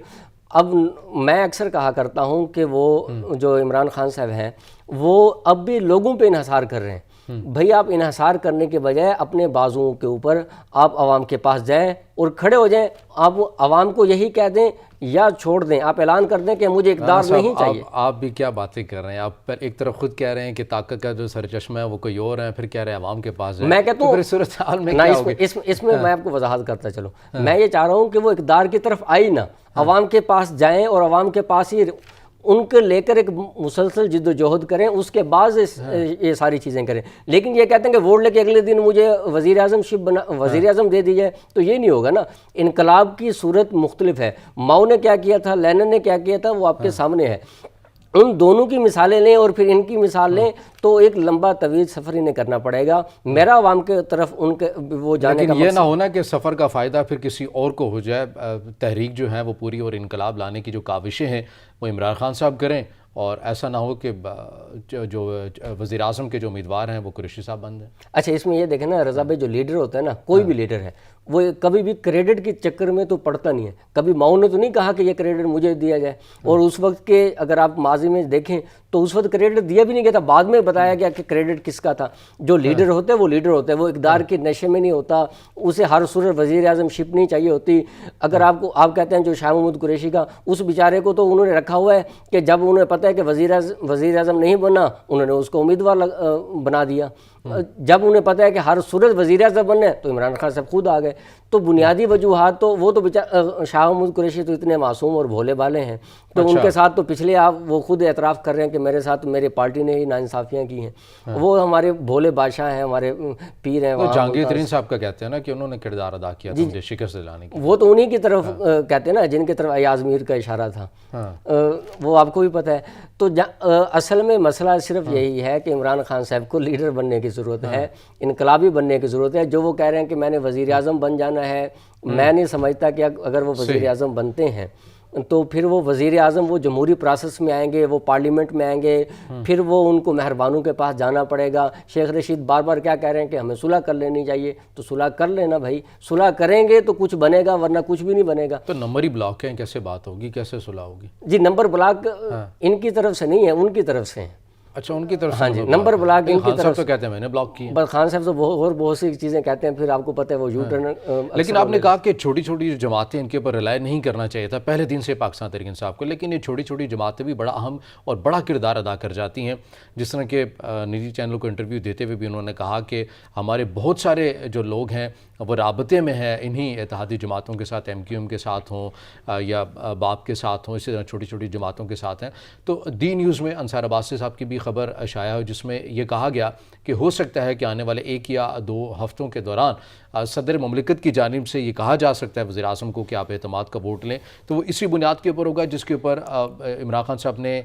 اب میں اکثر کہا کرتا ہوں کہ وہ جو عمران خان صاحب ہیں وہ اب بھی لوگوں پہ انحصار کر رہے ہیں۔ بھئی آپ انحصار کرنے کے بجائے اپنے بازوؤں کے اوپر آپ عوام کے پاس جائیں اور کھڑے ہو جائیں، آپ عوام کو یہی کہہ دیں یا چھوڑ دیں، آپ اعلان کر دیں کہ مجھے اقتدار نہیں چاہیے۔ آپ بھی کیا باتیں کر رہے ہیں، آپ پر ایک طرف خود کہہ رہے ہیں کہ طاقت کا جو سرچشمہ ہے وہ کوئی اور ہے، پھر کہہ رہے ہیں عوام کے پاس جائیں۔ میں کہتا ہوں صورتحال میں کیا ہوگی؟ اس میں میں آپ کو وضاحت کرتا چلوں، میں یہ چاہ رہا ہوں کہ وہ اقتدار کی طرف آئی نہ، عوام کے پاس جائیں اور عوام کے پاس ہی ان کو لے کر ایک مسلسل جد و جہد کریں، اس کے بعد یہ ساری چیزیں کریں۔ لیکن یہ کہتے ہیں کہ ووٹ لے کے اگلے دن مجھے وزیر اعظم شپ وزیر اعظم دے دی جائے، تو یہ نہیں ہوگا نا۔ انقلاب کی صورت مختلف ہے، ماؤ نے کیا کیا تھا، لینن نے کیا کیا تھا، وہ آپ کے سامنے ہے۔ ان دونوں کی مثالیں لیں اور پھر ان کی مثال لیں تو ایک لمبا طویل سفر انہیں کرنا پڑے گا۔ میرا عوام کے طرف ان کے وہ جانے کا لیکن یہ نہ ہونا کہ سفر کا فائدہ پھر کسی اور کو ہو جائے، تحریک جو ہے وہ پوری اور انقلاب لانے کی جو کاوشیں ہیں وہ عمران خان صاحب کریں، اور ایسا نہ ہو کہ جو وزیر اعظم کے جو امیدوار ہیں وہ قریشی صاحب بن جائیں۔ اچھا، اس میں یہ دیکھیں نا رضا بھائی، جو لیڈر ہوتا ہے نا، کوئی بھی لیڈر ہے، وہ کبھی بھی کریڈٹ کے چکر میں تو پڑتا نہیں ہے. کبھی ماؤں نے تو نہیں کہا کہ یہ کریڈٹ مجھے دیا جائے, اور اس وقت کے اگر آپ ماضی میں دیکھیں تو اس وقت کریڈٹ دیا بھی نہیں گیا تھا, بعد میں بتایا گیا کہ کریڈٹ کس کا تھا. جو لیڈر ہوتا ہے وہ لیڈر ہوتا ہے, وہ اقدار کے نشے میں نہیں ہوتا, اسے ہر صورت وزیر اعظم شپ نہیں چاہیے ہوتی. اگر آپ کہتے ہیں جو شاہ محمود قریشی کا, اس بیچارے کو تو انہوں نے رکھا ہوا ہے کہ جب انہیں پتہ ہے کہ وزیر اعظم نہیں بنا, انہوں نے اس کو امیدوار بنا دیا. جب انہیں پتہ ہے کہ ہر صورت وزیر اعظم بننا ہے تو عمران خان صاحب خود آ گئے. تو بنیادی وجوہات تو وہ تو شاہ محمود قریشی تو اتنے معصوم اور بھولے بالے ہیں, تو ان کے ساتھ تو پچھلے آپ وہ خود اعتراف کر رہے ہیں کہ میرے ساتھ میری پارٹی نے ہی ناانصافیاں کی ہیں. وہ ہمارے بھولے بادشاہ ہیں, ہمارے پیر ہیں. جہانگیر ترین صاحب کا کہتے ہیں نا کہ انہوں نے کردار ادا کیا تھا مجھے شکست دلانے کی. وہ تو انہی کی طرف کہتے ہیں نا جن کی طرف ایاز میر کا اشارہ تھا, وہ آپ کو بھی پتہ ہے. تو اصل میں مسئلہ صرف یہی ہے کہ عمران خان صاحب کو لیڈر بننے کی ضرورت ہے, انقلابی بننے کی ضرورت ہے. جو وہ کہہ رہے ہیں کہ میں نے وزیر اعظم بن جانا ہے, میں نہیں سمجھتا کہ اگر وہ وزیر اعظم بنتے ہیں تو پھر وہ وزیر اعظم وہ جمہوری پروسیس میں آئیں گے, وہ پارلیمنٹ میں آئیں گے, پھر وہ ان کو مہربانوں کے پاس جانا پڑے گا. شیخ رشید بار بار کیا کہہ رہے ہیں کہ ہمیں صلح کر لینی چاہیے, تو صلح کر لینا بھائی, صلح کریں گے تو کچھ بنے گا, ورنہ کچھ بھی نہیں بنے گا. تو نمبر ہی بلاک ہیں, کیسے بات ہوگی, کیسے صلح ہوگی؟ جی نمبر بلاک ان کی طرف سے نہیں ہے, ان کی طرف سے ہیں. اچھا, ان کی طرف سے. ہاں جی, نمبر بلاک ان کی طرف سے کہتے ہیں میں نے بلاک کی. بس خان صاحب تو اور بہت سی چیزیں کہتے ہیں, پھر آپ کو پتہ ہے وہ یو ٹرن. لیکن آپ نے کہا کہ چھوٹی چھوٹی جو جماعتیں ان کے اوپر ریلائی نہیں کرنا چاہیے تھا پہلے دن سے پاکستان تحریک انصاف کو, لیکن یہ چھوٹی چھوٹی جماعتیں بھی بڑا اہم اور بڑا کردار ادا کر جاتی ہیں. جس طرح کہ نجی چینل کو انٹرویو دیتے ہوئے بھی انہوں نے کہا کہ ہمارے بہت سارے جو لوگ ہیں وہ رابطے میں ہیں انہی اتحادی جماعتوں کے ساتھ, ایم کیو ایم کے ساتھ ہوں یا باپ کے ساتھ ہوں, اسی طرح چھوٹی چھوٹی جماعتوں کے ساتھ ہیں. تو دی نیوز میں انصار عباسی صاحب کی بھی خبر شائع ہوئی جس میں یہ کہا گیا کہ ہو سکتا ہے کہ آنے والے 1 یا 2 ہفتوں کے دوران صدر مملکت کی جانب سے یہ کہا جا سکتا ہے وزیر اعظم کو کہ آپ اعتماد کا ووٹ لیں. تو وہ اسی بنیاد کے اوپر ہوگا جس کے اوپر عمران خان صاحب نے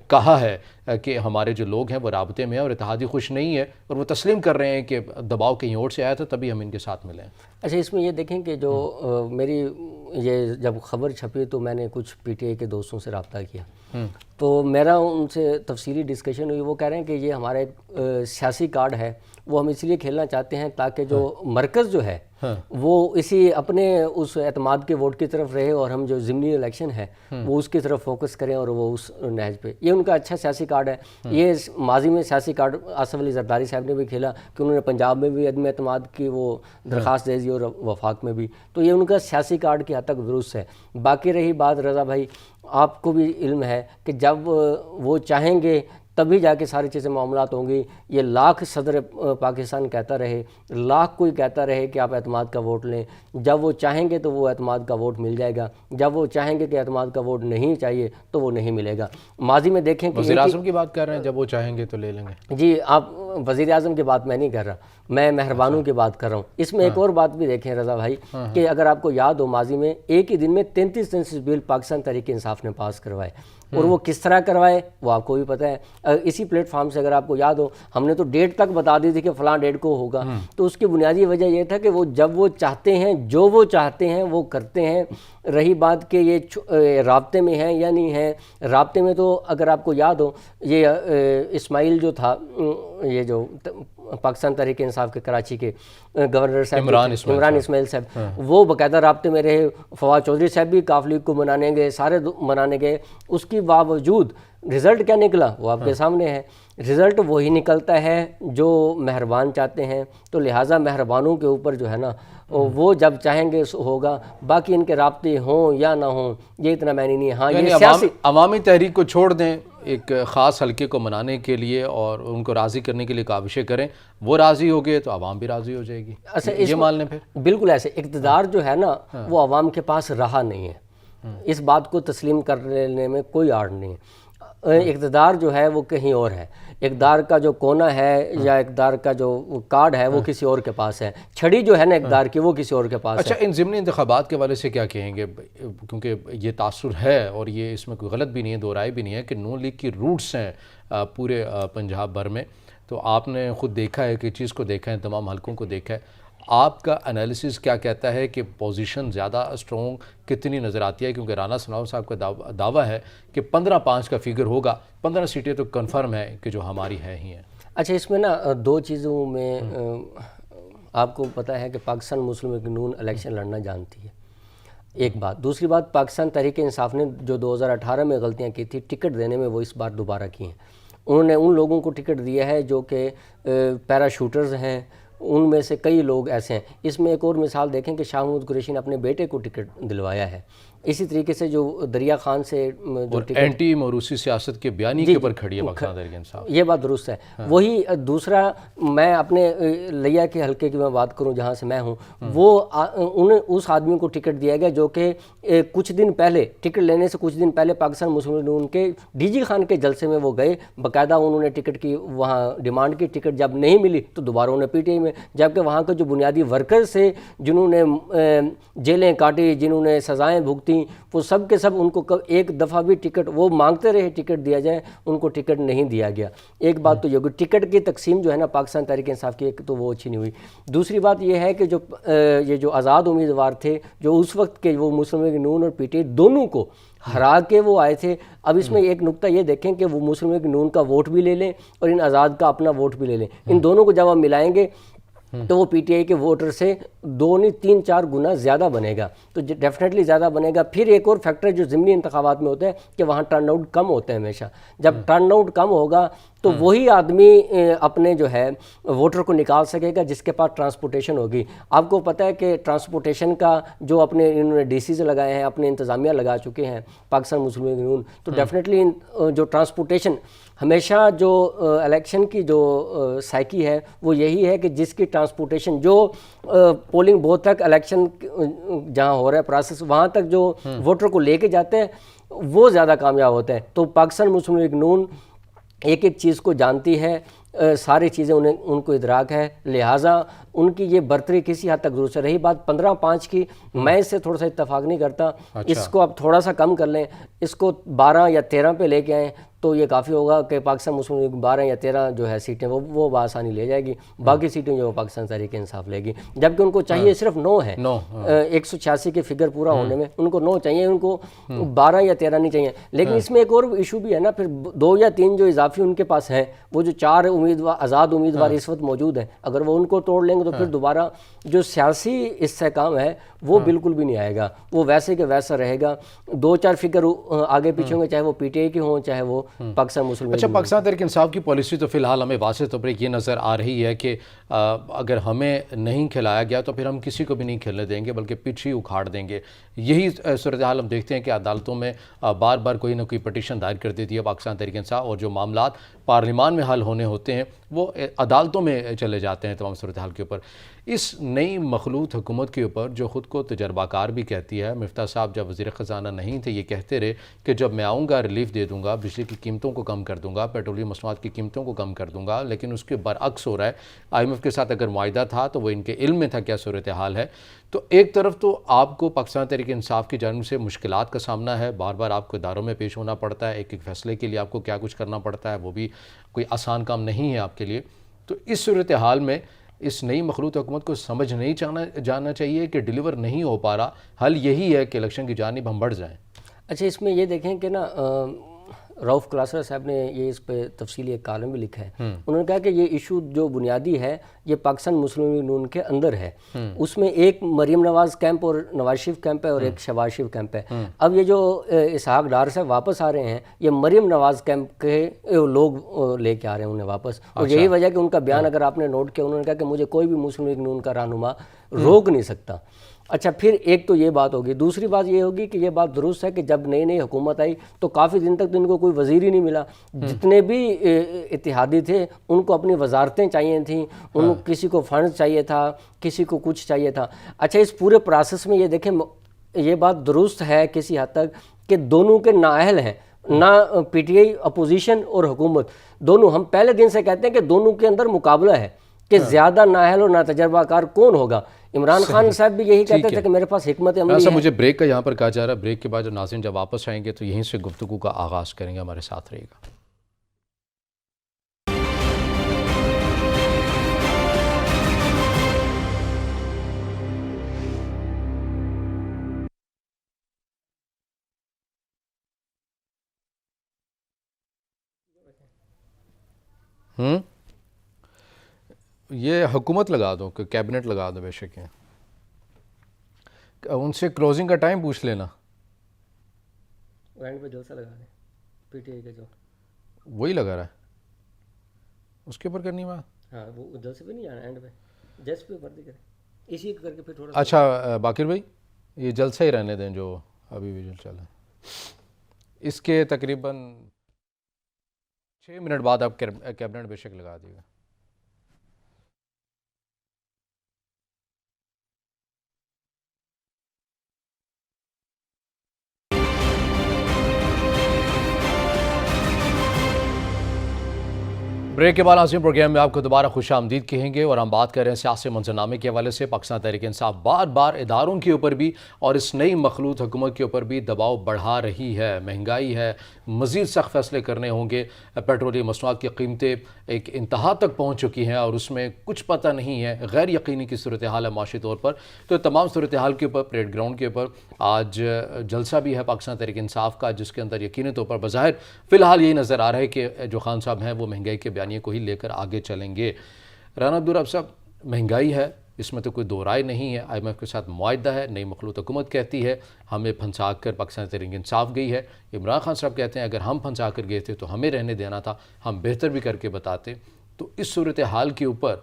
کہا ہے کہ ہمارے جو لوگ ہیں وہ رابطے میں ہیں اور اتحادی خوش نہیں ہے, اور وہ تسلیم کر رہے ہیں کہ دباؤ کہیں اور سے آیا تھا تبھی ہم ان کے ساتھ ملیں. اچھا, اس میں یہ دیکھیں کہ جو میری یہ جب خبر چھپی تو میں نے کچھ پی ٹی آئی کے دوستوں سے رابطہ کیا, تو میرا ان سے تفصیلی ڈسکشن ہوئی. وہ کہہ رہے ہیں کہ یہ ہمارا ایک سیاسی کارڈ ہے, وہ ہم اس لیے کھیلنا چاہتے ہیں تاکہ جو مرکز جو ہے وہ اسی اپنے اس اعتماد کے ووٹ کی طرف رہے, اور ہم جو ضمنی الیکشن ہے وہ اس کی طرف فوکس کریں, اور وہ اس نہج پہ. یہ ان کا اچھا سیاسی کارڈ ہے. یہ ماضی میں سیاسی کارڈ آصف علی زرداری صاحب نے بھی کھیلا کہ انہوں نے پنجاب میں بھی عدم اعتماد کی وہ درخواست دے دی اور وفاق میں بھی. تو یہ ان کا سیاسی کارڈ کی حد تک درست ہے. باقی رہی بات رضا بھائی, آپ کو بھی علم ہے کہ جب وہ چاہیں گے تبھی جا کے ساری چیزیں معاملات ہوں گی. یہ لاکھ صدر پاکستان کہتا رہے, لاکھ کوئی کہتا رہے کہ آپ اعتماد کا ووٹ لیں, جب وہ چاہیں گے تو وہ اعتماد کا ووٹ مل جائے گا. جب وہ چاہیں گے کہ اعتماد کا ووٹ نہیں چاہیے تو وہ نہیں ملے گا. ماضی میں دیکھیں کہ وزیر اعظم کی بات کر رہے ہیں, جب وہ چاہیں گے تو لے لیں گے. جی, آپ وزیر اعظم کی بات میں نہیں کر رہا, میں مہربانوں کی بات کر رہا ہوں. اس میں ایک اور بات بھی دیکھیں رضا بھائی کہ اگر آپ کو یاد ہو, ماضی میں ایک ہی دن میں 33 بل پاکستان تحریک انصاف نے پاس کروائے, اور وہ کس طرح کروائے وہ آپ کو بھی پتہ ہے. اسی پلیٹ فارم سے اگر آپ کو یاد ہو, ہم نے تو ڈیٹ تک بتا دی تھی کہ فلاں ڈیٹ کو ہوگا. تو اس کی بنیادی وجہ یہ تھا کہ وہ جب وہ چاہتے ہیں جو وہ چاہتے ہیں وہ کرتے ہیں. رہی بات کہ یہ رابطے میں ہیں یا نہیں ہیں, رابطے میں تو اگر آپ کو یاد ہو یہ اسماعیل جو تھا, یہ جو پاکستان تحریک انصاف کے کراچی کے گورنر صاحب عمران اسماعیل صاحب, وہ باقاعدہ رابطے میں رہے. فواد چودھری صاحب بھی کاف لیگ کو منانے گئے, سارے منانے گئے. اس کی باوجود رزلٹ کیا نکلا وہ آپ کے سامنے ہے. رزلٹ وہی نکلتا ہے جو مہربان چاہتے ہیں. تو لہٰذا مہربانوں کے اوپر جو ہے نا وہ جب چاہیں گے ہوگا. باقی ان کے رابطے ہوں یا نہ ہوں یہ اتنا معنی نہیں ہے. ہاں, یہ سیاسی عوامی تحریک کو چھوڑ دیں ایک خاص حلقے کو منانے کے لیے اور ان کو راضی کرنے کے لیے کاوشیں کریں, وہ راضی ہو گئے تو عوام بھی راضی ہو جائے گی. یہ مان لیں پھر. بالکل ایسے اقتدار جو ہے نا وہ عوام کے پاس رہا نہیں ہے. اس بات کو تسلیم کر لینے میں کوئی آڑ نہیں ہے. اقتدار جو ہے وہ کہیں اور ہے. اقتدار کا جو کونا ہے یا اقتدار کا جو کارڈ ہے وہ کسی اور کے پاس ہے. چھڑی جو ہے نا اقتدار کی وہ کسی اور کے پاس ہے. اچھا, ان ضمنی انتخابات کے حوالے سے کیا کہیں گے, کیونکہ یہ تاثر ہے اور یہ اس میں کوئی غلط بھی نہیں ہے, دو رائے بھی نہیں ہے کہ نون لیگ کی روٹس ہیں پورے پنجاب بھر میں. تو آپ نے خود دیکھا ہے کہ چیز کو دیکھا ہے, تمام حلقوں کو دیکھا ہے. آپ کا انالیسس کیا کہتا ہے کہ پوزیشن زیادہ اسٹرونگ کتنی نظر آتی ہے, کیونکہ رانا ثناء صاحب کا دعویٰ ہے کہ 15-5 کا فگر ہوگا, 15 سیٹیں تو کنفرم ہے کہ جو ہماری ہیں ہی ہیں. اچھا, اس میں نا 2 چیزوں میں آپ کو پتہ ہے کہ پاکستان مسلم لیگ نون الیکشن لڑنا جانتی ہے، ایک بات۔ دوسری بات، پاکستان تحریک انصاف نے جو 2018 میں غلطیاں کی تھی ٹکٹ دینے میں، وہ اس بار دوبارہ کی ہیں۔ انہوں نے ان لوگوں کو ٹکٹ دیا ہے جو کہ پیرا شوٹرز ہیں، ان میں سے کئی لوگ ایسے ہیں۔ اس میں ایک اور مثال دیکھیں کہ شاہ محمود قریشی نے اپنے بیٹے کو ٹکٹ دلوایا ہے۔ اسی طریقے سے جو دریا خان سے جو ٹکٹ اینٹی موروثی سیاست کے بیانی کے اوپر کھڑی ہے پاکستان تحریک انصاف۔ یہ بات درست ہے۔ وہی دوسرا، میں اپنے لیا کے حلقے کی میں بات کروں جہاں سے میں ہوں، وہ انہیں اس آدمی کو ٹکٹ دیا گیا جو کہ کچھ دن پہلے، ٹکٹ لینے سے کچھ دن پہلے پاکستان مسلم لیگ نون کے ڈی جی خان کے جلسے میں وہ گئے، باقاعدہ انہوں نے ٹکٹ کی وہاں ڈیمانڈ کی، ٹکٹ جب نہیں ملی تو دوبارہ انہیں پی ٹی آئی میں، جبکہ وہاں کے جو بنیادی ورکرز سے جنہوں نے جیلیں کاٹی، جنہوں نے سزائیں بھگتیں، وہ سب کے سب ان کو ایک دفعہ بھی ٹکٹ، وہ مانگتے رہے ٹکٹ دیا جائے، ان کو ٹکٹ نہیں دیا گیا۔ ایک بات تو یہ ہوگی، ٹکٹ کی تقسیم جو ہے نا پاکستان تحریک انصاف کی، ایک تو وہ اچھی نہیں ہوئی۔ دوسری بات یہ ہے کہ یہ جو آزاد امیدوار تھے جو اس وقت کے، وہ مسلم لیگ نون اور پی ٹی آئی دونوں کو ہرا کے وہ آئے تھے۔ اب اس میں ایک نقطہ یہ دیکھیں کہ وہ مسلم لیگ نون کا ووٹ بھی لے لیں اور ان آزاد کا اپنا ووٹ بھی لے لیں، ان دونوں کو جب ہم ملائیں گے تو وہ پی ٹی آئی کے ووٹر سے 2 نہیں 3-4 گنا زیادہ بنے گا، تو ڈیفینیٹلی زیادہ بنے گا۔ پھر ایک اور فیکٹر جو ضمنی انتخابات میں ہوتا ہے کہ وہاں ٹرن آؤٹ کم ہوتے ہیں ہمیشہ، جب ٹرن آؤٹ کم ہوگا تو وہی آدمی اپنے جو ہے ووٹر کو نکال سکے گا جس کے پاس ٹرانسپورٹیشن ہوگی۔ آپ کو پتہ ہے کہ ٹرانسپورٹیشن کا جو اپنے انہوں نے ڈی سیز لگائے ہیں، اپنے انتظامیہ لگا چکے ہیں پاکستان مسلم لیگ نون، تو ڈیفینیٹلی جو ٹرانسپورٹیشن ہمیشہ جو الیکشن کی جو سائیکی ہے وہ یہی ہے کہ جس کی ٹرانسپورٹیشن جو پولنگ بوتھ تک، الیکشن جہاں ہو رہا ہے پروسیس، وہاں تک جو ووٹر کو لے کے جاتے ہیں وہ زیادہ کامیاب ہوتے ہیں۔ تو پاکستان مسلم لیگ نون ایک ایک چیز کو جانتی ہے، ساری چیزیں ان کو ادراک ہے، لہٰذا ان کی یہ برتری کسی حد تک درست ہے۔ رہی بات 15-5 کی، میں اس سے تھوڑا سا اتفاق نہیں کرتا، اس کو اب تھوڑا سا کم کر لیں، اس کو 12 یا 13 پہ لے کے آئیں تو یہ کافی ہوگا کہ پاکستان مسلم لیگ 12 یا 13 جو ہے سیٹیں وہ بآسانی لے جائے گی، باقی سیٹیں جو پاکستان تحریک انصاف لے گی، جبکہ ان کو چاہیے صرف 9 ہے، 186 کے فگر پورا ہونے میں ان کو 9 چاہیے، ان کو 12 یا 13 نہیں چاہیے۔ لیکن اس میں ایک اور ایشو بھی ہے نا، پھر 2 یا 3 جو اضافی ان کے پاس ہیں، وہ جو 4 امیدوار آزاد امیدوار اس وقت موجود ہیں، اگر وہ ان کو توڑ لیں گے تو پھر دوبارہ جو سیاسی استحکام ہے وہ بالکل بھی نہیں آئے گا، وہ ویسے کہ ویسا رہے گا۔ 2-4 فگر آگے پیچھے ہوں گے، چاہے وہ پی ٹی آئی کے ہوں چاہے وہ پاکستان مسلم لیگ۔ اچھا، پاکستان تحریک انصاف کی پالیسی تو فی الحال ہمیں واضح طور پر یہ نظر آ رہی ہے کہ اگر ہمیں نہیں کھلایا گیا تو پھر ہم کسی کو بھی نہیں کھیلنے دیں گے بلکہ پچھ ہی اکھاڑ دیں گے۔ یہی صورتحال ہم دیکھتے ہیں کہ عدالتوں میں بار بار کوئی نہ کوئی پٹیشن دائر کر دیتی ہے پاکستان تحریک انصاف، اور جو معاملات پارلیمان میں حل ہونے ہوتے ہیں وہ عدالتوں میں چلے جاتے ہیں تمام صورتحال کے اوپر۔ اس نئی مخلوط حکومت کے اوپر جو خود کو تجربہ کار بھی کہتی ہے، مفتاح صاحب جب وزیر خزانہ نہیں تھے یہ کہتے رہے کہ جب میں آؤں گا ریلیف دے دوں گا، بجلی کی قیمتوں کو کم کر دوں گا، پیٹرولیم مصنوعات کی قیمتوں کو کم کر دوں گا، لیکن اس کے برعکس ہو رہا ہے۔ آئی ایم ایف کے ساتھ اگر معاہدہ تھا تو وہ ان کے علم میں تھا کیا صورتحال ہے۔ تو ایک طرف تو آپ کو پاکستان تحریک انصاف کی جانب سے مشکلات کا سامنا ہے، بار بار آپ کو اداروں میں پیش ہونا پڑتا ہے، ایک ایک فیصلے کے لیے آپ کو کیا کچھ کرنا پڑتا ہے، وہ بھی کوئی آسان کام نہیں ہے آپ کے لیے۔ تو اس صورتحال میں اس نئی مخلوط حکومت کو سمجھ نہیں جانا چاہیے کہ ڈیلیور نہیں ہو پا رہا، حل یہی ہے کہ الیکشن کی جانب ہم بڑھ جائیں۔ اچھا، اس میں یہ دیکھیں کہ نا رؤف کلاسرا صاحب نے یہ اس پہ تفصیلی ایک کالم بھی لکھا ہے، انہوں نے کہا کہ یہ ایشو جو بنیادی ہے یہ پاکستان مسلم لیگ نون کے اندر ہے، اس میں ایک مریم نواز کیمپ اور نواز شریف کیمپ ہے اور ایک شہباز شریف کیمپ ہے۔ اب یہ جو اسحاق ڈار صاحب واپس آ رہے ہیں، یہ مریم نواز کیمپ کے لوگ لے کے آ رہے ہیں انہیں واپس، اور یہی وجہ کہ ان کا بیان اگر آپ نے نوٹ کیا، انہوں نے کہا کہ مجھے کوئی بھی مسلم لیگ نون کا رہنما روک نہیں سکتا۔ اچھا، پھر ایک تو یہ بات ہوگی، دوسری بات یہ ہوگی کہ یہ بات درست ہے کہ جب نئی نئی حکومت آئی تو کافی دن تک تو ان کو کوئی وزیر ہی نہیں ملا، جتنے بھی اتحادی تھے ان کو اپنی وزارتیں چاہیے تھیں، ان کو کسی کو فنڈ چاہیے تھا، کسی کو کچھ چاہیے تھا۔ اچھا، اس پورے پروسیس میں یہ دیکھیں، یہ بات درست ہے کسی حد تک کہ دونوں کے نااہل ہیں، نہ پی ٹی آئی اپوزیشن اور حکومت دونوں، ہم پہلے دن سے کہتے ہیں کہ دونوں کے اندر مقابلہ ہے کہ زیادہ نااہل اور ناتجربہ کار کون ہوگا۔ عمران خان صاحب بھی یہی کہتے تھے کہ میرے پاس حکمت عملی ہے۔ مجھے بریک کا یہاں پر کہا جا رہا ہے، بریک کے بعد جو ناظرین جب واپس آئیں گے تو یہیں سے گفتگو کا آغاز کریں گے، ہمارے ساتھ رہے گا۔ یہ حکومت لگا دو کہ کیبنٹ لگا دو، بے شک ہے، ان سے کلوزنگ کا ٹائم پوچھ لینا، اینڈ پہ جلسہ لگا دیں پی ٹی آئی کا جو وہی لگا رہا ہے اس کے اوپر کرنی بات. ہاں وہ جلسے پہ نہیں جانا، اینڈ پہ جس پہ ورزی کریں اسی کر کے پھر تھوڑا اچھا باقر بھائی یہ جلسہ ہی رہنے دیں جو ابھی بھی چل رہا ہے، اس کے تقریباً 6 منٹ بعد آپ کیبنٹ بے شک لگا دیے گا. بریک کے بعد ناظرین پروگرام میں آپ کو دوبارہ خوش آمدید کہیں گے، اور ہم بات کر رہے ہیں سیاسی منظرنامے کے حوالے سے. پاکستان تحریک انصاف بار بار اداروں کے اوپر بھی اور اس نئی مخلوط حکومت کے اوپر بھی دباؤ بڑھا رہی ہے. مہنگائی ہے، مزید سخت فیصلے کرنے ہوں گے. پیٹرولیم مصنوعات کی قیمتیں ایک انتہا تک پہنچ چکی ہیں اور اس میں کچھ پتہ نہیں ہے، غیر یقینی کی صورتحال ہے معاشی طور پر. تو تمام صورتحال کے اوپر پریڈ گراؤنڈ کے اوپر آج جلسہ بھی ہے پاکستان تحریک انصاف کا، جس کے اندر یقینی طور پر بظاہر فی الحال یہی نظر آ رہا ہے کہ جو خان صاحب ہیں وہ مہنگائی کے بیانیے کو ہی لے کر آگے چلیں گے. رانا عبدالرب صاحب، مہنگائی ہے، اس میں تو کوئی دو رائے نہیں ہے. آئی ایم ایف کے ساتھ معاہدہ ہے، نئی مخلوط حکومت کہتی ہے ہمیں پھنسا کر پاکستان تحریک انصاف گئی ہے. عمران خان صاحب کہتے ہیں اگر ہم پھنسا کر گئے تھے تو ہمیں رہنے دینا تھا، ہم بہتر بھی کر کے بتاتے. تو اس صورتحال کے اوپر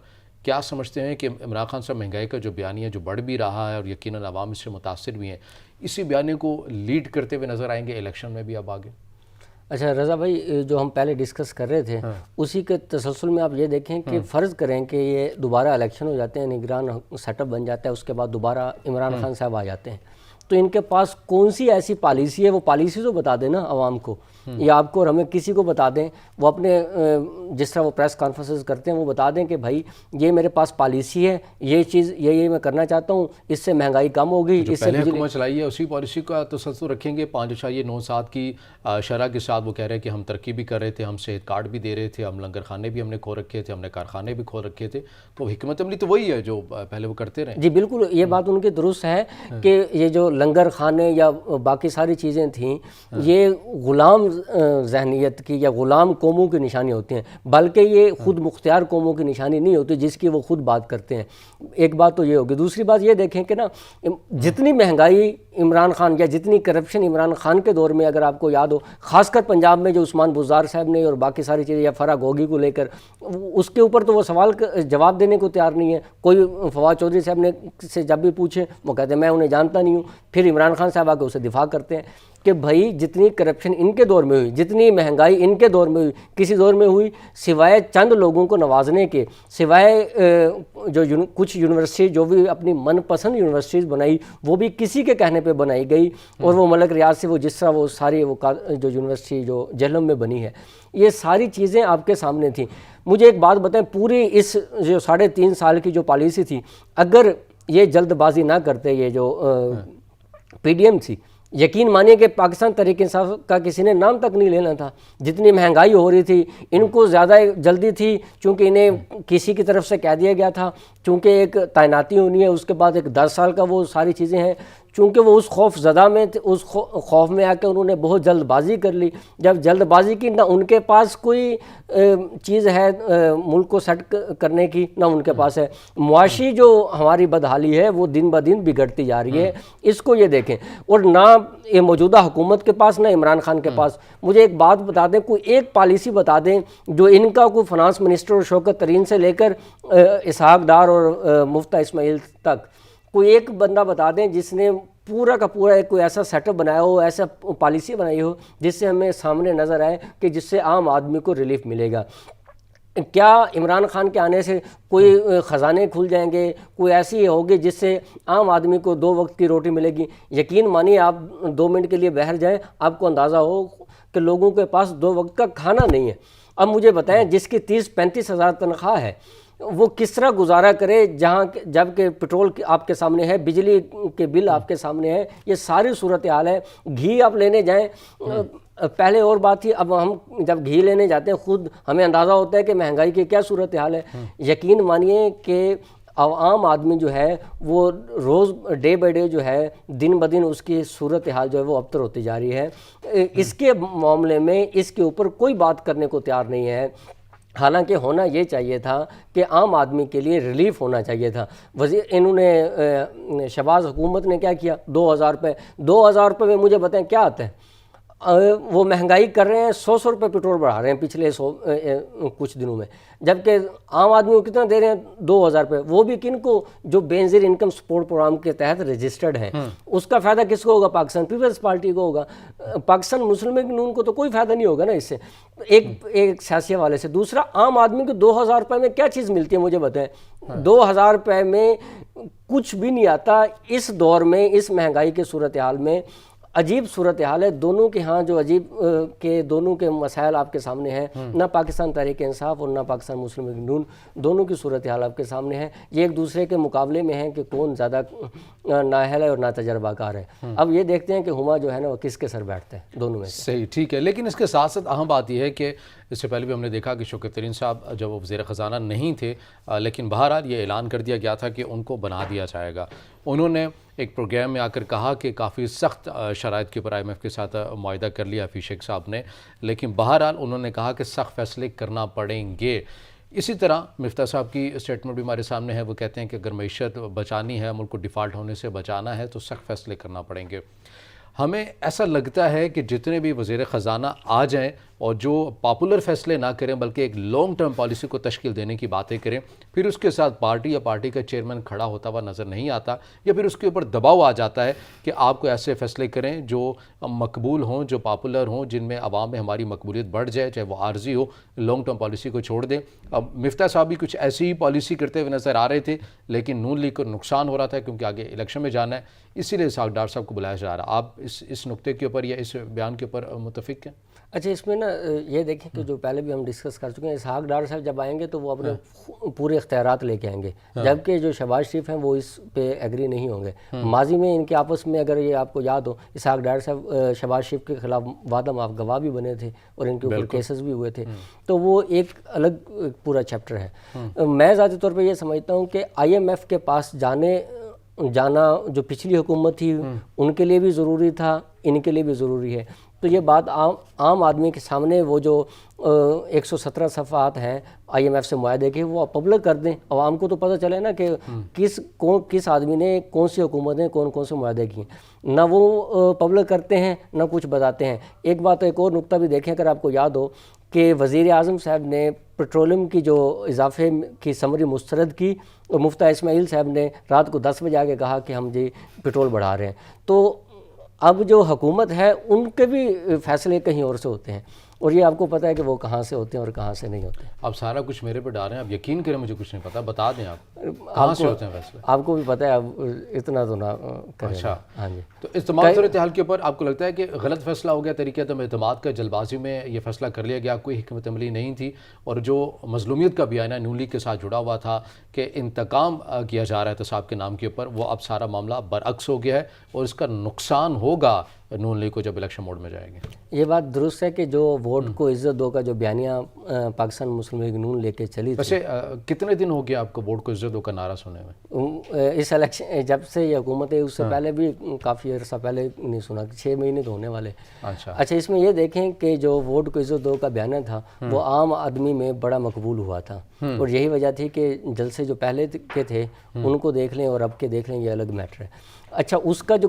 کیا سمجھتے ہیں کہ عمران خان صاحب مہنگائی کا جو بیانیہ جو بڑھ بھی رہا ہے اور یقیناً عوام اس سے متاثر بھی ہیں، اسی بیانیے کو لیڈ کرتے ہوئے نظر آئیں گے الیکشن میں بھی اب آگے؟ اچھا رضا بھائی، جو ہم پہلے ڈسکس کر رہے تھے اسی کے تسلسل میں آپ یہ دیکھیں کہ فرض کریں کہ یہ دوبارہ الیکشن ہو جاتے ہیں، نگران سیٹ اپ بن جاتا ہے، اس کے بعد دوبارہ عمران خان صاحب آ جاتے ہیں، تو ان کے پاس کون سی ایسی پالیسی ہے؟ وہ پالیسی تو بتا دیں نا عوام کو، یا آپ کو اور ہمیں کسی کو بتا دیں. وہ اپنے جس طرح وہ پریس کانفرنسز کرتے ہیں وہ بتا دیں کہ بھائی یہ میرے پاس پالیسی ہے، یہ چیز یہ میں کرنا چاہتا ہوں، اس سے مہنگائی کم ہوگی، اس سے پہلے حکومت چلائی ہے اسی پالیسی کا تسلسل رکھیں گے. 5.97 کی شرح کے ساتھ وہ کہہ رہے ہیں کہ ہم ترقی بھی کر رہے تھے، ہم صحت کارڈ بھی دے رہے تھے، ہم لنگر خانے بھی ہم نے کھول رکھے تھے، ہم نے کارخانے بھی کھول رکھے تھے. تو حکمت عملی تو وہی ہے جو پہلے وہ کرتے رہے. جی بالکل، یہ بات ان کی درست ہے کہ یہ جو لنگر خانے یا باقی ساری چیزیں تھیں یہ غلام ذہنیت کی یا غلام قوموں کی نشانی ہوتی ہیں، بلکہ یہ خود مختار قوموں کی نشانی نہیں ہوتی جس کی وہ خود بات کرتے ہیں. ایک بات تو یہ ہوگی. دوسری بات یہ دیکھیں کہ نا جتنی مہنگائی عمران خان یا جتنی کرپشن عمران خان کے دور میں اگر آپ کو یاد ہو، خاص کر پنجاب میں جو عثمان بزدار صاحب نے اور باقی ساری چیزیں یا فرح گوگی کو لے کر، اس کے اوپر تو وہ سوال جواب دینے کو تیار نہیں ہے. کوئی فواد چودھری صاحب نے سے جب بھی پوچھیں وہ کہتے ہیں میں انہیں جانتا نہیں ہوں. پھر عمران خان صاحب آ کے اسے دفاع کرتے ہیں کہ بھائی جتنی کرپشن ان کے دور میں ہوئی، جتنی مہنگائی ان کے دور میں ہوئی، کسی دور میں ہوئی سوائے چند لوگوں کو نوازنے کے، سوائے جو کچھ یونیورسٹی جو بھی اپنی من پسند یونیورسٹیز بنائی وہ بھی کسی کے کہنے پہ بنائی گئی، اور وہ ملک ریاض سے وہ جس طرح وہ ساری وہ جو یونیورسٹی جو جہلم میں بنی ہے، یہ ساری چیزیں آپ کے سامنے تھیں. مجھے ایک بات بتائیں، پوری اس جو 3.5 سال کی جو پالیسی تھی، اگر یہ جلد بازی نہ کرتے یہ جو پی ڈی ایم تھی، یقین مانیے کہ پاکستان تحریک انصاف کا کسی نے نام تک نہیں لینا تھا. جتنی مہنگائی ہو رہی تھی ان کو زیادہ جلدی تھی، چونکہ انہیں کسی کی طرف سے کہہ دیا گیا تھا، چونکہ ایک تعیناتی ہونی ہے، اس کے بعد ایک 10 سال کا وہ ساری چیزیں ہیں. چونکہ وہ اس خوف زدہ میں اس خوف میں آ کے انہوں نے بہت جلد بازی کر لی. جب جلد بازی کی، نہ ان کے پاس کوئی چیز ہے ملک کو سیٹ کرنے کی، نہ ان کے پاس ہے. معاشی جو ہماری بدحالی ہے وہ دن بدن بگڑتی جا رہی ہے، اس کو یہ دیکھیں. اور نہ یہ موجودہ حکومت کے پاس نہ عمران خان کے پاس. مجھے ایک بات بتا دیں، کوئی ایک پالیسی بتا دیں جو ان کا کوئی فنانس منسٹر اور شوکت ترین سے لے کر اسحاق ڈار اور مفتہ اسماعیل تک کوئی ایک بندہ بتا دیں جس نے پورا کا پورا ایک کوئی ایسا سیٹ اپ بنایا ہو، ایسا پالیسی بنائی ہو جس سے ہمیں سامنے نظر آئے کہ جس سے عام آدمی کو ریلیف ملے گا. کیا عمران خان کے آنے سے کوئی خزانے کھل جائیں گے؟ کوئی ایسی ہوگی جس سے عام آدمی کو 2 وقت کی روٹی ملے گی؟ یقین مانیے آپ 2 منٹ کے لیے باہر جائیں، آپ کو اندازہ ہو کہ لوگوں کے پاس 2 وقت کا کھانا نہیں ہے. اب مجھے بتائیں جس کی 30-35 ہزار تنخواہ ہے وہ کس طرح گزارا کرے، جہاں جب کہ پٹرول آپ کے سامنے ہے، بجلی کے بل آپ کے سامنے ہے، یہ ساری صورتحال ہے. گھی آپ لینے جائیں، پہلے اور بات تھی، اب ہم جب گھی لینے جاتے ہیں خود ہمیں اندازہ ہوتا ہے کہ مہنگائی کی کیا صورتحال ہے. یقین مانیے کہ عام آدمی جو ہے وہ روز ڈے بائی ڈے جو ہے دن بدن اس کی صورتحال جو ہے وہ ابتر ہوتی جا رہی ہے. اس کے معاملے میں اس کے اوپر کوئی بات کرنے کو تیار نہیں ہے. حالانکہ ہونا یہ چاہیے تھا کہ عام آدمی کے لیے ریلیف ہونا چاہیے تھا. انہوں نے شہباز حکومت نے کیا کیا؟ 2000 روپے میں مجھے بتائیں کیا آتا ہے؟ وہ مہنگائی کر رہے ہیں, 100 روپے پیٹرول بڑھا رہے ہیں پچھلے کچھ دنوں میں, جبکہ عام آدمی کو کتنا دے رہے ہیں؟ 2000 روپے. وہ بھی کن کو؟ جو بے نظیر انکم سپورٹ پروگرام کے تحت رجسٹرڈ ہیں. اس کا فائدہ کس کو ہوگا؟ پاکستان پیپلز پارٹی کو ہوگا. پاکستان مسلم لیگ نون کو تو کوئی فائدہ نہیں ہوگا نا اس سے, ایک سیاسی حوالے سے. دوسرا, عام آدمی کو 2000 روپے میں کیا چیز ملتی ہے مجھے بتائیں؟ 2000 روپے میں کچھ بھی نہیں آتا. اس دور میں, اس مہنگائی کے صورتحال میں عجیب صورتحال ہے. دونوں کے ہاں جو عجیب کے دونوں کے مسائل آپ کے سامنے ہیں, نہ پاکستان تحریک انصاف اور نہ پاکستان مسلم لیگ نون, دونوں کی صورتحال آپ کے سامنے ہیں. یہ ایک دوسرے کے مقابلے میں ہیں کہ کون زیادہ نااہل ہے اور ناتجربہ کار ہے. اب یہ دیکھتے ہیں کہ ہما جو ہے نا وہ کس کے سر بیٹھتا ہے دونوں میں سے. صحیح, ٹھیک ہے. لیکن اس کے ساتھ ساتھ اہم بات یہ ہے کہ اس سے پہلے بھی ہم نے دیکھا کہ شوکت ترین صاحب جب وہ وزیر خزانہ نہیں تھے, لیکن بہرحال یہ اعلان کر دیا گیا تھا کہ ان کو بنا دیا جائے گا. انہوں نے ایک پروگرام میں آ کر کہا کہ کافی سخت شرائط کے اوپر IMF کے ساتھ معاہدہ کر لیا حفیظ شیخ صاحب نے, لیکن بہرحال انہوں نے کہا کہ سخت فیصلے کرنا پڑیں گے. اسی طرح مفتاح صاحب کی اسٹیٹمنٹ بھی ہمارے سامنے ہے. وہ کہتے ہیں کہ اگر معیشت بچانی ہے, ملک کو ڈیفالٹ ہونے سے بچانا ہے, تو سخت فیصلے کرنا پڑیں گے. ہمیں ایسا لگتا ہے کہ جتنے بھی وزیر خزانہ آ جائیں اور جو پاپولر فیصلے نہ کریں بلکہ ایک لانگ ٹرم پالیسی کو تشکیل دینے کی باتیں کریں, پھر اس کے ساتھ پارٹی یا پارٹی کا چیئرمین کھڑا ہوتا ہوا نظر نہیں آتا, یا پھر اس کے اوپر دباؤ آ جاتا ہے کہ آپ کو ایسے فیصلے کریں جو مقبول ہوں, جو پاپولر ہوں, جن میں عوام میں ہماری مقبولیت بڑھ جائے, چاہے وہ عارضی ہو. لانگ ٹرم پالیسی کو چھوڑ دیں. اب مفتاح صاحب بھی کچھ ایسی ہی پالیسی کرتے ہوئے نظر آ رہے تھے, لیکن نون لیگ کو نقصان ہو رہا تھا کیونکہ آگے الیکشن میں جانا ہے, اسی لیے اسحاق ڈار صاحب کو بلایا جا رہا. آپ اس نقطے کے اوپر یا اس بیان کے اوپر متفق ہیں؟ اچھا, اس میں نا یہ دیکھیں کہ جو پہلے بھی ہم ڈسکس کر چکے ہیں, اسحاق ڈار صاحب جب آئیں گے تو وہ اپنے پورے اختیارات لے کے آئیں گے, جبکہ جو شہباز شریف ہیں وہ اس پہ ایگری نہیں ہوں گے. ماضی میں ان کے آپس میں, اگر یہ آپ کو یاد ہو, اسحاق ڈار صاحب شہباز شریف کے خلاف وعدہ معاف گواہ بھی بنے تھے اور ان کے اوپر کیسز بھی ہوئے تھے, تو وہ ایک الگ پورا چیپٹر ہے. میں ذاتی طور پہ یہ سمجھتا ہوں کہ IMF کے پاس جانا جو پچھلی حکومت تھی ان کے لیے بھی ضروری تھا, ان کے لیے بھی ضروری ہے. تو یہ بات عام آدمی کے سامنے, وہ جو 117 صفحات ہیں IMF سے معاہدے کے, وہ پبلک کر دیں. عوام کو تو پتہ چلے نا کہ کس آدمی نے کون سی حکومت نے کون سے معاہدے کیے. نہ وہ پبلک کرتے ہیں نہ کچھ بتاتے ہیں. ایک بات, ایک اور نقطہ بھی دیکھیں اگر آپ کو یاد ہو کہ وزیر اعظم صاحب نے پیٹرولیم کی جو اضافے کی سمری مسترد کی, اور مفتاح اسماعیل صاحب نے رات کو 10 بجے آگے کہا کہ ہم جی پیٹرول بڑھا رہے ہیں. تو اب جو حکومت ہے ان کے بھی فیصلے کہیں اور سے ہوتے ہیں, اور یہ آپ کو پتہ ہے کہ وہ کہاں سے ہوتے ہیں اور کہاں سے نہیں ہوتے. اب سارا کچھ میرے پہ ڈال رہے ہیں, اب یقین کریں مجھے کچھ نہیں پتا, بتا دیں آپ کہاں سے ہوتے ہیں فیصلے. آپ کو بھی پتہ ہے, اب اتنا تو نہ کریں. اچھا, ہاں جی. تو اس تمام صورتحال کے اوپر آپ کو لگتا ہے کہ غلط فیصلہ ہو گیا, طریقہ عدم اعتماد کا, جلد بازی میں یہ فیصلہ کر لیا گیا, کوئی حکمت عملی نہیں تھی, اور جو مظلومیت کا بیانیہ نون لیگ کے ساتھ جڑا ہوا تھا کہ انتقام کیا جا رہا ہے احتساب کے نام کے اوپر, وہ اب سارا معاملہ برعکس ہو گیا ہے, اور اس کا نقصان ہوگا نون لیگ کو جب الیکشن موڈ میں جائے گی. یہ بات درست ہے کہ جو ووٹ کو عزت دو کا جو بیانیہ پاکستان مسلم لیگ نون لے کے چلی تھی. ویسے کتنے دن ہو گیا آپ کو ووٹ کو عزت دو کا نعرہ سنے میں؟ اس الیکشن جب سے یہ حکومت ہے, اس سے پہلے بھی کافی عرصہ پہلے نہیں سنا, 6 مہینے تو ہونے والے. اچھا, اس میں یہ دیکھیں کہ جو ووٹ کو عزت دو کا بیانیہ تھا وہ عام آدمی میں بڑا مقبول ہوا تھا, اور یہی وجہ تھی کہ جلسے جو پہلے کے تھے ان کو دیکھ لیں اور اب کے دیکھ لیں, یہ الگ میٹر ہے. اچھا, اس کا جو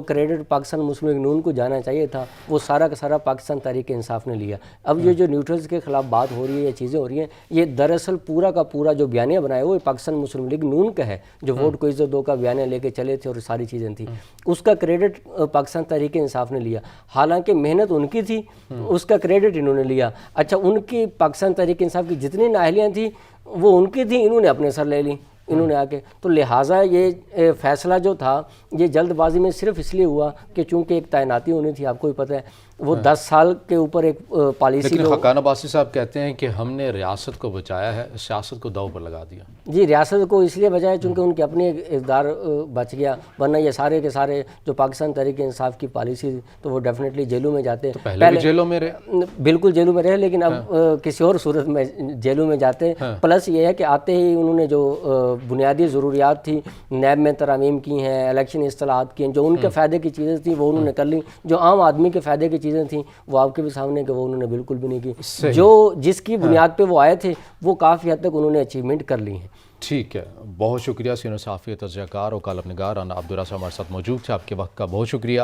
کریڈٹ پاکستان مسلم لیگ نون کو جانا چاہیے تھا وہ سارا کا سارا پاکستان تحریک انصاف نے لیا. اب یہ جو نیوٹرلز کے خلاف بات ہو رہی ہے, یہ چیزیں ہو رہی ہیں, یہ دراصل پورا کا پورا جو بیانیہ بنایا وہ پاکستان مسلم لیگ نون کا ہے, جو ووٹ کو عزت دو کا بیانیہ لے کے چلے تھے اور ساری چیزیں تھیں. اس کا کریڈٹ پاکستان تحریک انصاف نے لیا, حالانکہ محنت ان کی تھی, اس کا کریڈٹ انہوں نے لیا. اچھا, ان کی پاکستان تحریک انصاف کی جتنی نااہلیاں تھیں وہ ان کی تھیں, انہوں نے اپنے سر لے لیں انہوں نے آ کے. تو لہٰذا یہ فیصلہ جو تھا یہ جلد بازی میں صرف اس لیے ہوا کہ چونکہ ایک تعیناتی ہونی تھی, آپ کو بھی پتہ ہے وہ 10 سال کے اوپر ایک پالیسی. لیکن خاقان عباسی صاحب کہتے ہیں کہ ہم نے ریاست کو بچایا ہے, سیاست کو داؤ پر لگا دیا. جی, ریاست کو اس لیے بچایا چونکہ ان کے اپنے اقدار بچ گیا, ورنہ یہ سارے کے سارے جو پاکستان تحریک انصاف کی پالیسی تو وہ ڈیفینیٹلی جیلوں میں جاتے. پہلے بھی جیلوں میں رہے, بالکل جیلوں میں رہے, لیکن اب کسی اور صورت میں جیلوں میں جاتے. پلس یہ ہے کہ آتے ہی انہوں نے جو بنیادی ضروریات تھی نیب میں ترامیم کی ہیں, الیکشن اصطلاحات کی ہیں, جو ان کے فائدے کی چیزیں تھیں وہ انہوں نے کر لیں, جو عام آدمی کے فائدے کی چیزیں تھیں وہ آپ کے بھی سامنے کہ وہ انہوں نے بالکل بھی نہیں کی. صحیح. جو جس کی بنیاد پہ وہ آئے تھے وہ کافی حد تک انہوں نے اچیومنٹ کر لی ہیں. ٹھیک ہے، بہت شکریہ سینئر صحافی تجزیہ کار اور کالم نگار رانا عبدالرضا ہمارے ساتھ موجود تھے. آپ کے وقت کا بہت شکریہ.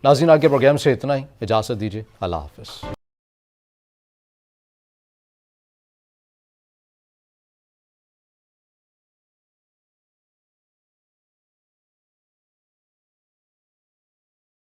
ناظرین آج کے پروگرام سے اتنا ہی، اجازت دیجیے، اللہ حافظ.